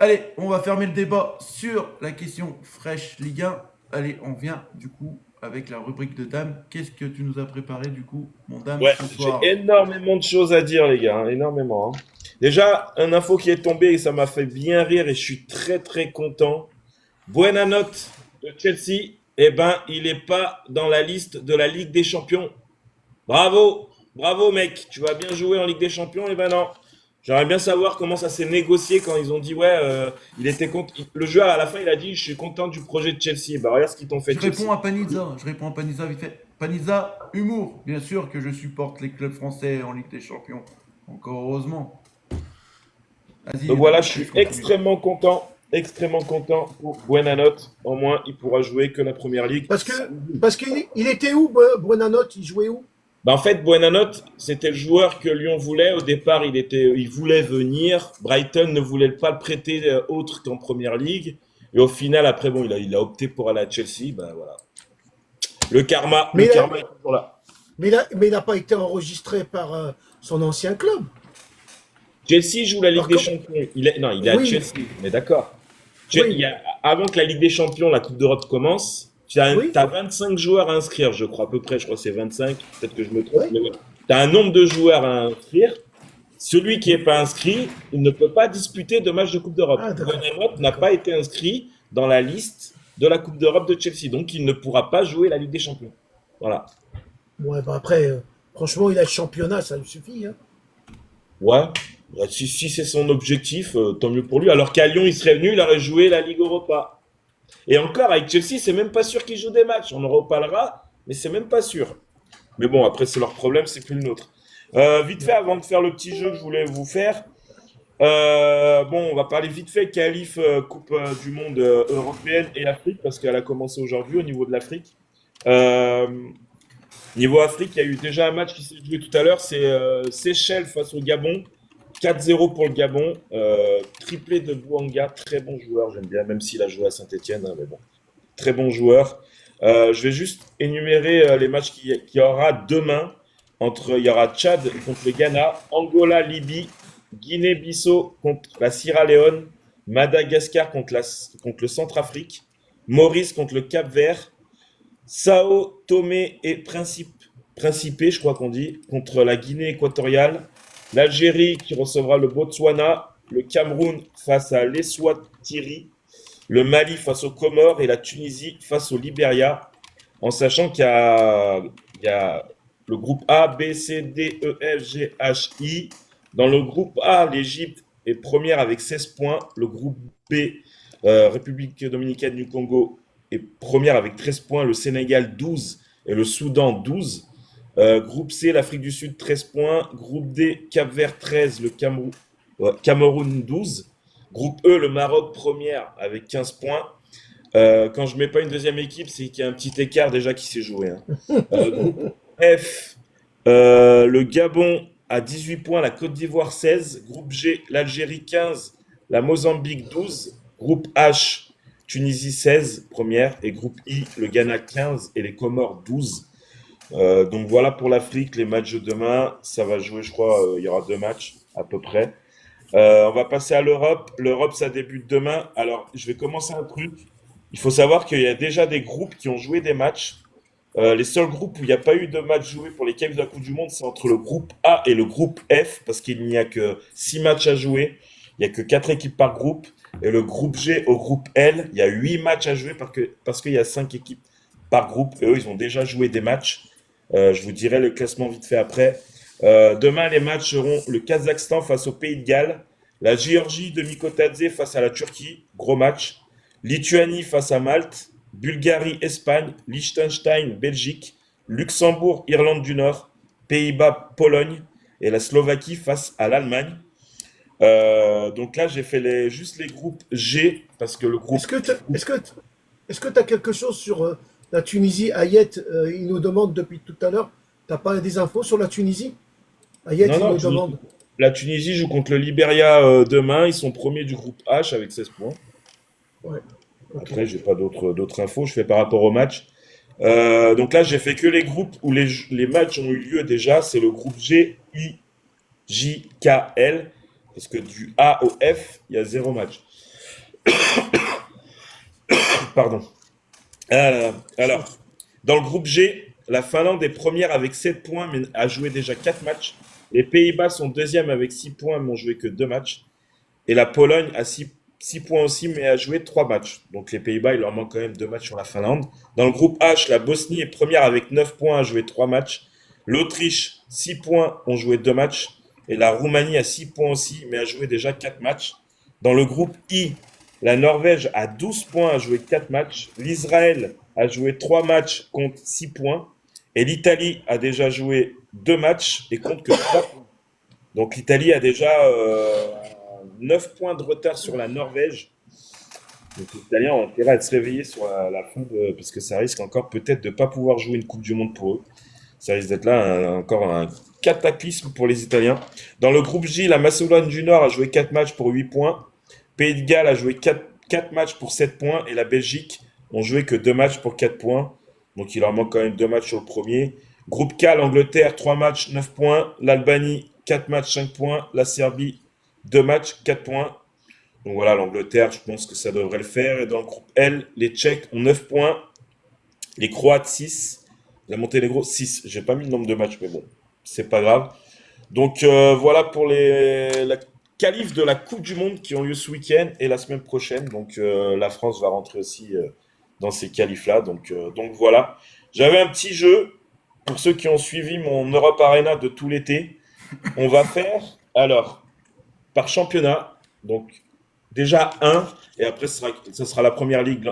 Allez, on va fermer le débat sur la question fraîche Ligue 1. Allez, on vient du coup avec la rubrique de Dame. Qu'est-ce que tu nous as préparé du coup, mon Dame, Ouais, ce j'ai soir? énormément de choses à dire, les gars, hein, énormément, hein. Déjà, un info qui est tombé et ça m'a fait bien rire et je suis très très content. Buonanotte de Chelsea, eh ben, il n'est pas dans la liste de la Ligue des Champions. Bravo, bravo mec, tu vas bien jouer en Ligue des Champions, eh ben non. J'aimerais bien savoir comment ça s'est négocié quand ils ont dit ouais, il était content. Le joueur à la fin il a dit je suis content du projet de Chelsea. Bah regarde ce qu'ils t'ont fait Je Chelsea. réponds à Panizza vite fait. Panizza, humour. Bien sûr que je supporte les clubs français en Ligue des Champions. Encore heureusement. Vas-y. Donc voilà, je suis continue. extrêmement content pour Buonanotte. Au moins il pourra jouer que la première ligue. Parce qu'il il était où, Buonanotte? Il jouait où? Bah en fait, Buonanotte, c'était le joueur que Lyon voulait. Au départ, il voulait venir. Brighton ne voulait pas le prêter autre qu'en première ligue. Et au final, après, bon, il a opté pour aller à Chelsea. Ben voilà. Le karma Mais est toujours là. mais il n'a pas été enregistré par son ancien club. Chelsea joue la Ligue Alors, des comme- Champions. Il est à Oui. Chelsea. Mais d'accord. Oui. Avant que la Ligue des Champions, la Coupe d'Europe commence, tu as, Oui. 25 joueurs à inscrire, je crois, à peu près. Je crois que c'est 25. Peut-être que je me trompe. Oui. Mais tu as un nombre de joueurs à inscrire. Celui qui n'est pas inscrit, il ne peut pas disputer de match de Coupe d'Europe. Ah, d'accord. Buonanotte n'a pas été inscrit dans la liste de la Coupe d'Europe de Chelsea. Donc, il ne pourra pas jouer la Ligue des Champions. Voilà. Ouais, bah après, franchement, il a le championnat, ça lui suffit, hein. Ouais. Bah, si c'est son objectif, tant mieux pour lui. Alors qu'à Lyon, il serait venu, il aurait joué la Ligue Europa. Et encore, avec Chelsea, c'est même pas sûr qu'il joue des matchs. On en reparlera, mais c'est même pas sûr. Mais bon, après, c'est leur problème, c'est plus le nôtre. Vite fait, avant de faire le petit jeu que je voulais vous faire, bon, on va parler vite fait qualif Coupe du Monde européenne et Afrique, parce qu'elle a commencé aujourd'hui au niveau de l'Afrique. Niveau Afrique, il y a eu déjà un match qui s'est joué tout à l'heure, c'est Seychelles face au Gabon. 4-0 pour le Gabon, triplé de Bouanga, très bon joueur, j'aime bien, même s'il a joué à Saint-Etienne, hein, mais bon, très bon joueur. Je vais juste énumérer les matchs qu'il y aura demain. Il y aura Tchad contre le Ghana, Angola, Libye, Guinée-Bissau contre la Sierra Leone, Madagascar contre le Centrafrique, Maurice contre le Cap-Vert, Sao Tomé et Principe, je crois qu'on dit, contre la Guinée équatoriale, l'Algérie qui recevra le Botswana, le Cameroun face à l'Eswatini, le Mali face aux Comores et la Tunisie face au Libéria, en sachant qu'il y a le groupe A, B, C, D, E, F, G, H, I. Dans le groupe A, l'Égypte est première avec 16 points. Le groupe B, République dominicaine du Congo, est première avec 13 points. Le Sénégal, 12 et le Soudan, 12. Groupe C, l'Afrique du Sud, 13 points. Groupe D, Cap-Vert, 13, le Cameroun, 12. Groupe E, le Maroc, première avec 15 points. Quand je ne mets pas une deuxième équipe, c'est qu'il y a un petit écart déjà qui s'est joué, hein. Groupe F, le Gabon à 18 points, la Côte d'Ivoire 16. Groupe G, l'Algérie 15, la Mozambique 12. Groupe H, Tunisie 16, première. Et groupe I, le Ghana 15 et les Comores 12. Donc voilà pour l'Afrique, les matchs de demain. Ça va jouer, je crois, il y aura 2 matchs à peu près. On va passer à l'Europe. L'Europe, ça débute demain. Alors, je vais commencer un truc. Il faut savoir qu'il y a déjà des groupes qui ont joué des matchs. Les seuls groupes où il n'y a pas eu de match joué pour les qualifs de la Coupe du Monde, c'est entre le groupe A et le groupe F, parce qu'il n'y a que 6 matchs à jouer. Il n'y a que 4 équipes par groupe. Et le groupe G au groupe L, il y a 8 matchs à jouer parce qu'il y a 5 équipes par groupe. Et eux, ils ont déjà joué des matchs. Je vous dirai le classement vite fait après. Demain, les matchs seront le Kazakhstan face au Pays de Galles, La Géorgie de Mikotadze face à la Turquie, gros match. Lituanie face à Malte. Bulgarie, Espagne. Liechtenstein, Belgique. Luxembourg, Irlande du Nord. Pays-Bas, Pologne. Et la Slovaquie face à l'Allemagne. Donc là, j'ai fait juste les groupes G, parce que le groupe... Est-ce que tu as quelque chose sur la Tunisie? Ayet, il nous demande depuis tout à l'heure. T'as pas des infos sur la Tunisie? Ayet, Non, il non, nous demande. la Tunisie joue contre le Liberia demain. Ils sont premiers du groupe H avec 16 points. Ouais, ok. Après, j'ai pas d'autres infos. Je fais par rapport au match. Donc là, j'ai fait que les groupes où les matchs ont eu lieu déjà. C'est le groupe G, I, J, K, L. Parce que du A au F, il y a 0 match. Pardon. Alors, dans le groupe G, la Finlande est première avec 7 points, mais a joué déjà 4 matchs. Les Pays-Bas sont deuxième avec 6 points, mais n'ont joué que 2 matchs. Et la Pologne a 6 points aussi, mais a joué 3 matchs. Donc les Pays-Bas, il leur manque quand même 2 matchs sur la Finlande. Dans le groupe H, la Bosnie est première avec 9 points, a joué 3 matchs. L'Autriche, 6 points, ont joué 2 matchs. Et la Roumanie a 6 points aussi, mais a joué déjà 4 matchs. Dans le groupe I, la Norvège a 12 points, a joué 4 matchs. L'Israël a joué 3 matchs, compte 6 points. Et l'Italie a déjà joué 2 matchs et compte que 3 points. Donc l'Italie a déjà 9 points de retard sur la Norvège. Donc les Italiens ont intérêt à se réveiller sur la fin parce que ça risque encore peut-être de ne pas pouvoir jouer une Coupe du Monde pour eux. Ça risque d'être là encore un cataclysme pour les Italiens. Dans le groupe J, la Macédoine du Nord a joué 4 matchs pour 8 points. Pays de Galles a joué 4 matchs pour 7 points. Et la Belgique ont joué que 2 matchs pour 4 points. Donc il leur manque quand même 2 matchs sur le premier. Groupe K, l'Angleterre, 3 matchs, 9 points. L'Albanie, 4 matchs, 5 points. La Serbie, 2 matchs, 4 points. Donc voilà, l'Angleterre, je pense que ça devrait le faire. Et dans le groupe L, les Tchèques ont 9 points. Les Croates, 6. La Monténégro, 6. J'ai pas mis le nombre de matchs, mais bon, c'est pas grave. Donc voilà pour la qualif de la Coupe du Monde qui ont lieu ce week-end et la semaine prochaine. Donc la France va rentrer aussi dans ces qualifs-là. Donc voilà. J'avais un petit jeu pour ceux qui ont suivi mon Europe Arena de tout l'été. On va faire, alors, par championnat. Donc déjà un, et après ce sera la première ligue,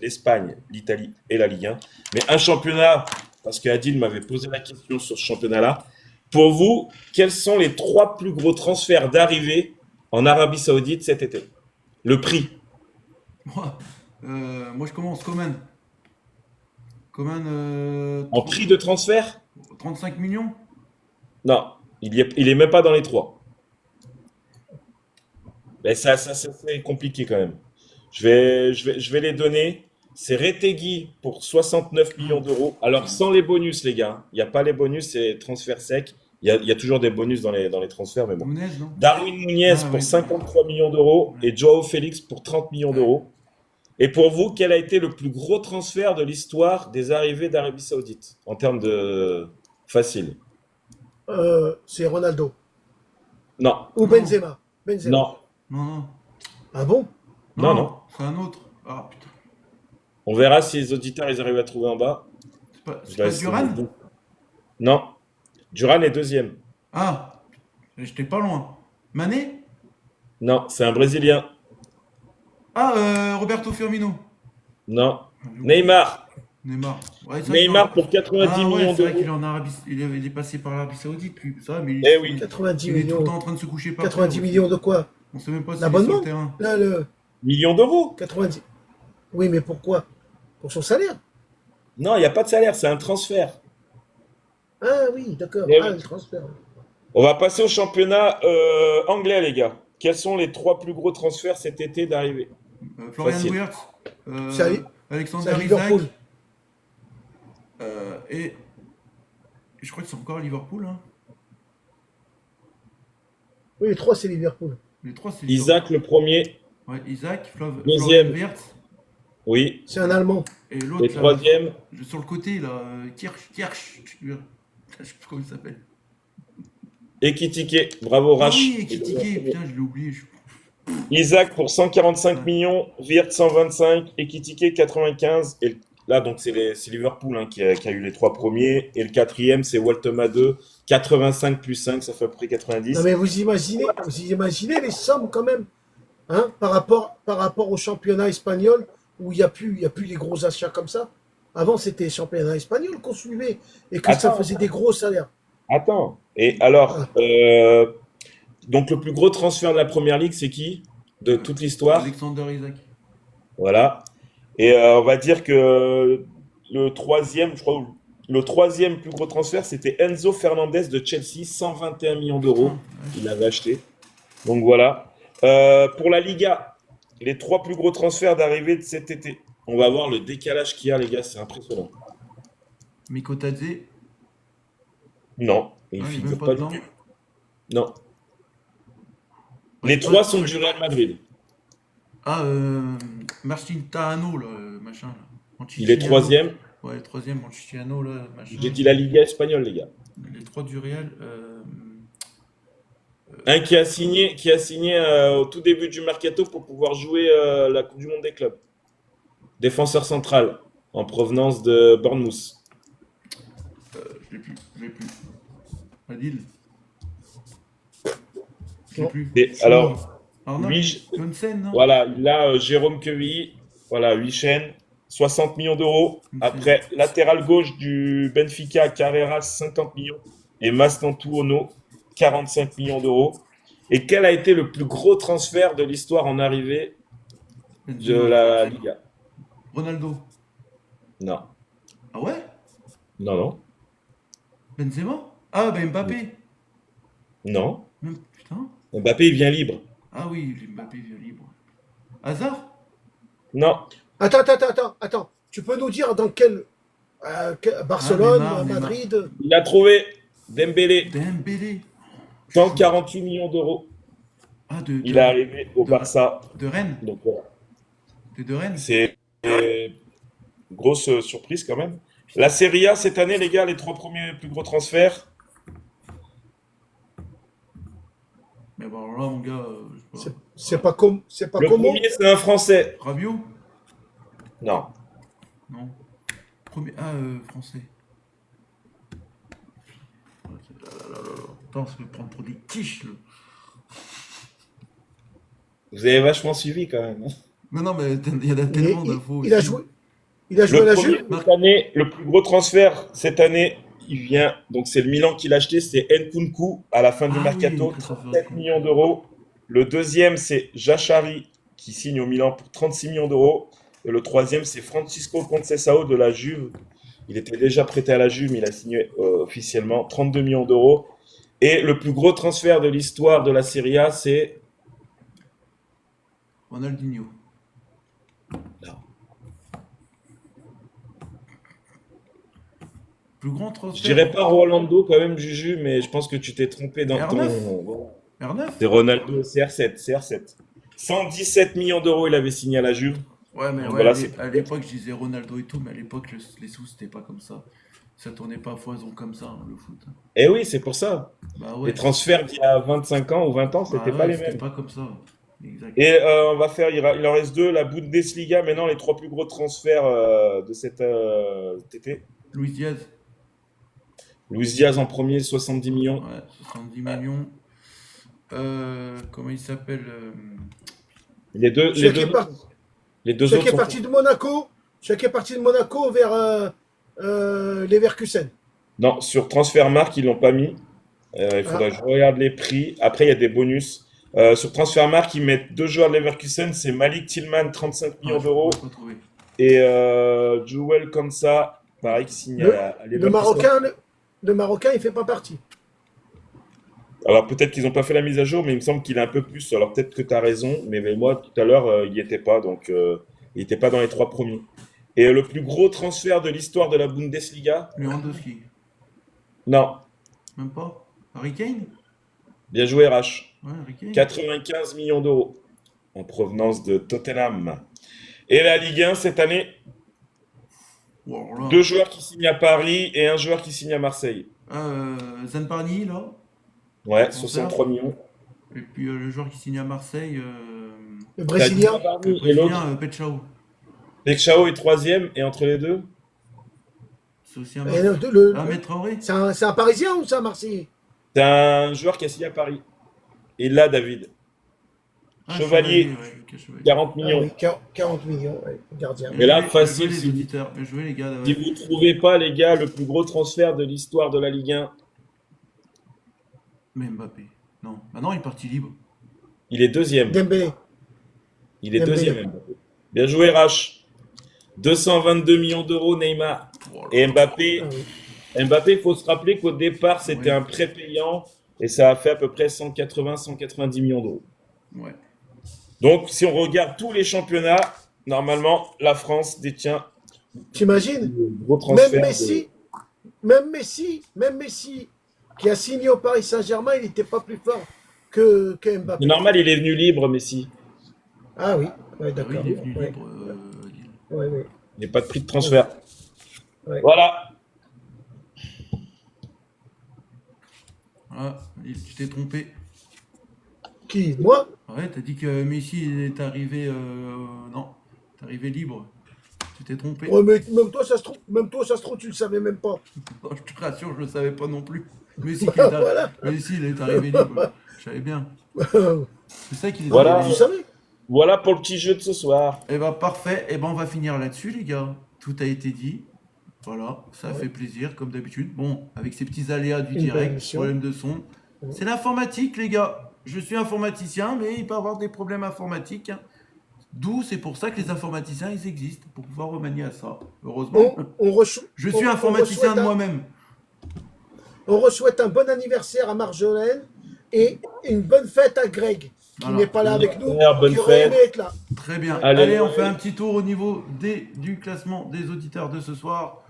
l'Espagne, l'Italie et la Ligue 1. Mais un championnat, parce qu'Adil m'avait posé la question sur ce championnat-là. Pour vous, quels sont les 3 plus gros transferts d'arrivée en Arabie Saoudite cet été? Le prix. Moi, je commence. Coman. Coman, En prix de transfert? 35 millions? Non, il est même pas dans les 3. Mais ça c'est compliqué quand même. Je vais les donner. C'est Retegui pour 69 millions d'euros. Alors, sans les bonus, les gars. Il n'y a pas les bonus, c'est transfert sec. Il y a toujours des bonus dans les transferts, mais bon. Nunez, non? Darwin Nunez Ah, pour oui. 53 millions d'euros et Joao Félix pour 30 millions d'euros. Et pour vous, quel a été le plus gros transfert de l'histoire des arrivées d'Arabie Saoudite en termes de facile? C'est Ronaldo. Non, Ou Non. Benzema. Benzema. non, Non, non. Ah bon? non. C'est un autre. Ah, putain. On verra si les auditeurs ils arrivent à trouver en bas. C'est pas, Je c'est vais pas essayer Duran? de- Non. Duran est deuxième. Ah, j'étais pas loin. Mané? Non, c'est un Brésilien. Ah, Roberto Firmino. Non. J'ai oublié. Neymar. Neymar. Ouais, c'est vrai qu'il Neymar pour 90 Ah ouais, millions c'est vrai d'euros. qu'il est en Arabie, il est passé par l'Arabie Saoudite, lui. Ça, mais Eh oui. 90 il est tout le millions. temps en train de se coucher par 90 terre. millions de quoi? On sait même pas s'il est sur L'abonnement? le terrain. Là, le Millions d'euros. 90. Oui, mais pourquoi? Pour son salaire? Non, il n'y a pas de salaire, c'est un transfert. Ah oui, d'accord. Eh Ah, oui. le transfert. On va passer au championnat anglais, les gars. Quels sont les 3 plus gros transferts cet été d'arrivée? Florian Facile. Wirtz, C'est à, Alexander c'est à Isaac, Liverpool. et je crois que c'est encore à Liverpool. Hein. Oui, les 3, c'est Liverpool. Les trois, c'est Isaac le premier, Liverpool. Ouais, Isaac, Deuxième. Florian Wirtz, oui. C'est un Allemand. et Et l'autre, là, troisième, sur le côté, là, Kirch, je sais plus comment il s'appelle. Ekitike. Bravo, Ah Rach. oui, Ekitike, putain, je l'ai oublié. Isaac pour 145 millions, Wirtz 125, Ekitike 95 et là, donc c'est Liverpool, hein, qui a eu les trois premiers. Et le quatrième, c'est Waltema 2. 85 plus 5, ça fait à peu près Non 90. mais vous imaginez les sommes quand même, hein, par rapport au championnat espagnol où il y a plus les gros achats comme ça. Avant, c'était le championnat espagnol qu'on suivait et que ça Attends, faisait des gros salaires. attends. Et alors, Ah, donc le plus gros transfert de la première ligue, c'est qui? De toute l'histoire? Alexander Isaac. Voilà. Et on va dire que le troisième, je crois, le troisième plus gros transfert, c'était Enzo Fernandez de Chelsea, 121 millions d'euros. Putain, Il vache. avait acheté. Donc voilà. Pour la Liga, les trois plus gros transferts d'arrivée de cet été. On va voir le décalage qu'il y a, les gars, c'est impressionnant. Mikotadze. Non, il Ah, il est même figure pas pas du dedans. tout. Non. Ouais, Les trois sont du Real Madrid. Ah, Martin Tahano, là, machin, là. Il est Anticiano. troisième. Ouais, troisième, Anticiano, là, J'ai machin. dit la Liga espagnole, les gars. Les trois du Real. Un qui a signé au tout début du mercato pour pouvoir jouer la Coupe du Monde des clubs. Défenseur central, en provenance de Bournemouth. Je l'ai plus, je l'ai plus. Adil, je l'ai non, plus. Et je suis mort. alors, Arnold lui, Jonsen, non? voilà, là, Jérôme Quevilly, voilà, 8 chaînes, 60 millions d'euros. Jonsen. Après, latéral gauche du Benfica, Carreras, 50 millions. Et Mastantuono, 45 millions d'euros. Et quel a été le plus gros transfert de l'histoire en arrivée de Benzema. la Liga? Ronaldo. Non, Ah ouais? non, non, Benzema? Ah, bah Mbappé. non. Même, putain. Mbappé, il vient libre. Ah oui, Mbappé vient libre. Hazard? Non, Attends. Tu peux nous dire dans Ah, Barcelone, Neymar. Madrid? il a trouvé Dembélé, Dembélé. Chaud. 148 millions d'euros. Ah, Il est arrivé au de, Barça. de Rennes. Donc voilà, T'es de Rennes? c'est grosse surprise quand même. La Serie A cette année, les gars, les trois premiers plus gros transferts. Mais bon, alors là, mon gars, je sais C'est pas. c'est pas comme, c'est pas Le comment? premier, c'est un Français. Rabiot? Non. Non. Premier. Ah, français. Attends, ça me prendre pour des quiches, là. Vous avez vachement suivi quand même, hein. Non, mais il y en a Il, tellement il- d'infos il a aussi. joué, il a joué à Le la premier Juve? cette année, le plus gros transfert cette année, il vient. Donc c'est le Milan qui l'a acheté, c'est Nkunku à la fin du Ah oui, mercato, Christopher 37 Nkunku. millions d'euros. Le deuxième, c'est Jachari qui signe au Milan pour 36 millions d'euros. Et le troisième, c'est Francisco Conceição de la Juve. Il était déjà prêté à la Juve, mais il a signé officiellement 32 millions d'euros. Et le plus gros transfert de l'histoire de la Serie A, c'est. Ronaldinho. Non. Plus grand Je transfert. dirais pas Rolando quand même, Juju, mais je pense que tu t'es trompé dans R9? ton. R9? C'est Ronaldo, CR7. 117 millions d'euros, il avait signé à la Juve. Ouais, mais Donc ouais, voilà, c'est. à l'époque, je disais Ronaldo et tout, mais à l'époque, les sous, c'était pas comme ça. Ça tournait pas à foison comme ça, hein, le foot. Eh oui, c'est pour ça. Bah Les ouais. transferts d'il y a 25 ans ou 20 ans, Bah c'était pas ouais, les c'était mêmes. pas comme ça. Exact. Et on va faire, il en reste deux, la Bundesliga, maintenant les trois plus gros transferts de cet été. Luis Diaz. Luis Diaz en premier, 70 millions. Ouais, 70 millions. Comment il s'appelle Les deux, les Celui qui deux, est parti, les deux celui autres qui est sont. parti de Monaco, vers Leverkusen. Non, sur Transfermarkt, ils l'ont pas mis. Il faudrait Ah, que je regarde les prix. Après, il y a des bonus. Sur Transfermarkt, ils mettent deux joueurs de Leverkusen, c'est Malik Tillman, 35 ah, millions je d'euros, pourrais pas trouver. et Joel Konsa, pareil, qui signe le, à le Leverkusen. Marocain, le Marocain, il fait pas partie. Alors peut-être qu'ils n'ont pas fait la mise à jour, mais il me semble qu'il est un peu plus. Alors peut-être que tu as raison, mais moi tout à l'heure, il n'y était pas, donc il n'était pas dans les trois premiers. Et le plus gros transfert de l'histoire de la Bundesliga? Lewandowski. Non, Même pas. Harry Kane? bien joué RH. Ouais, Harry Kane. 95 millions d'euros en provenance de Tottenham. Et la Ligue 1 cette année, Wow, alors là. deux joueurs qui signent à Paris et un joueur qui signe à Marseille. Zanparni, là. Ouais, Transfert. 63 millions. Et puis le joueur qui signe à Marseille, Le T'as dit Brésilien, le Paris et brésilien l'autre. Pechao. Pek Chao est troisième et entre les deux, C'est aussi un Et mec. le- Ahmed Traoré. c'est un Parisien ou c'est un Marseillais? c'est un joueur qui a signé à Paris. Et là, David, Ah, Chevalier, ouais, Lucas Chevalier. 40 Ah millions. oui, 40 millions, ouais, gardien. Mais là, Bien facile, joué, les si vous, auditeurs. Bien joué, les gars. si Ouais. vous trouvez pas, les gars, le plus gros transfert de l'histoire de la Ligue 1, Mais Mbappé. Non. Ah non, il est parti libre. il est deuxième. Dembélé. Il est Dembélé. deuxième, Mbappé. Bien joué, Rach. 222 millions d'euros, Neymar. Oh là Et là. Mbappé, Ah oui. il faut se rappeler qu'au départ, c'était Ouais. un prêt payant et ça a fait à peu près 180-190 millions d'euros. Ouais. Donc, si on regarde tous les championnats, normalement, la France détient T'imagines? le gros transfert. Même Messi, même Messi, qui a signé au Paris Saint-Germain, il n'était pas plus fort que C'est Mbappé. normal, il est venu libre, Messi. Ah oui, ouais, Ah oui, d'accord. il est venu Ouais, libre. Lille. ouais, ouais. Il n'y a pas de prix de transfert. Ouais. Voilà. Ah, tu t'es trompé. Qui? Moi? Ouais, t'as dit que Messi est arrivé. Non, t'es arrivé libre. Tu t'es trompé. Ouais, mais même toi, ça se trouve, tu le savais même pas. Oh, je te rassure, je le savais pas non plus. Messi, Voilà. Messi, il est arrivé libre. Je savais bien. C'est ça qu'il est Voilà. arrivé Tu libre. savais? Voilà pour le petit jeu de ce soir. Eh ben parfait. Eh ben on va finir là-dessus, les gars. Tout a été dit. Voilà, ça fait plaisir, comme d'habitude. Bon, avec ces petits aléas du Une belle direct, émission. problème de son. C'est l'informatique, les gars. Je suis informaticien, mais il peut y avoir des problèmes informatiques. D'où, c'est pour ça que les informaticiens, ils existent, pour pouvoir remanier à ça. Heureusement. Je suis informaticien de moi-même. On re-souhaite un bon anniversaire à Marjolaine et une bonne fête à Greg, qui Alors, n'est pas là avec nous, bonne qui aurait fête. aimé être là. Très bien. Allez, Allez, on ouais. fait un petit tour au niveau du classement des auditeurs de ce soir.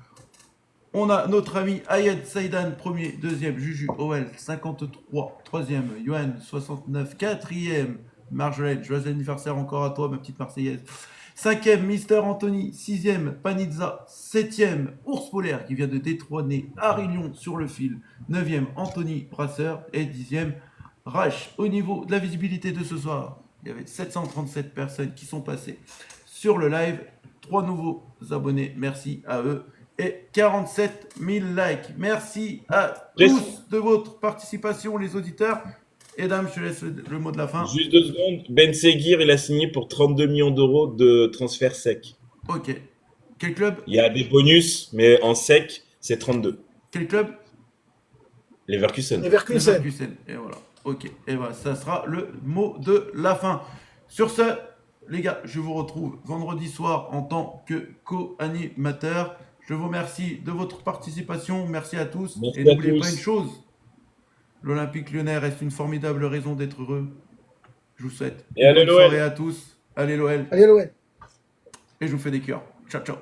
On a notre ami Ayed Saïdan, premier, deuxième, Juju OL 53, troisième, Yohan 69, quatrième, Marjolaine, joyeux anniversaire encore à toi, ma petite Marseillaise. Cinquième, Mister Anthony, sixième, Panizza, septième, Ours Polaire qui vient de détrôner Arilion sur le fil, neuvième, Anthony Brasseur et dixième, Rach. Au niveau de la visibilité de ce soir, il y avait 737 personnes qui sont passées sur le live, 3 nouveaux abonnés, merci à eux. Et 47 000 likes. Merci à tous de votre participation, les auditeurs. Et dame, je te laisse le mot de la fin. Juste 2 secondes. Ben Seguir, il a signé pour 32 millions d'euros de transfert sec. Ok. Quel club? Il y a des bonus, mais en sec, c'est 32. Quel club? Leverkusen. Leverkusen. Leverkusen. Et voilà. Ok. Et voilà, ça sera le mot de la fin. Sur ce, les gars, je vous retrouve vendredi soir en tant que co-animateur. Je vous remercie de votre participation. Merci à tous. Merci et à n'oubliez tous. pas une chose. L'Olympique Lyonnais reste une formidable raison d'être heureux. Je vous souhaite Et une allez bonne l'OL. soirée à tous. Allez l'OL. Allez, Noël. Et je vous fais des cœurs. Ciao, ciao.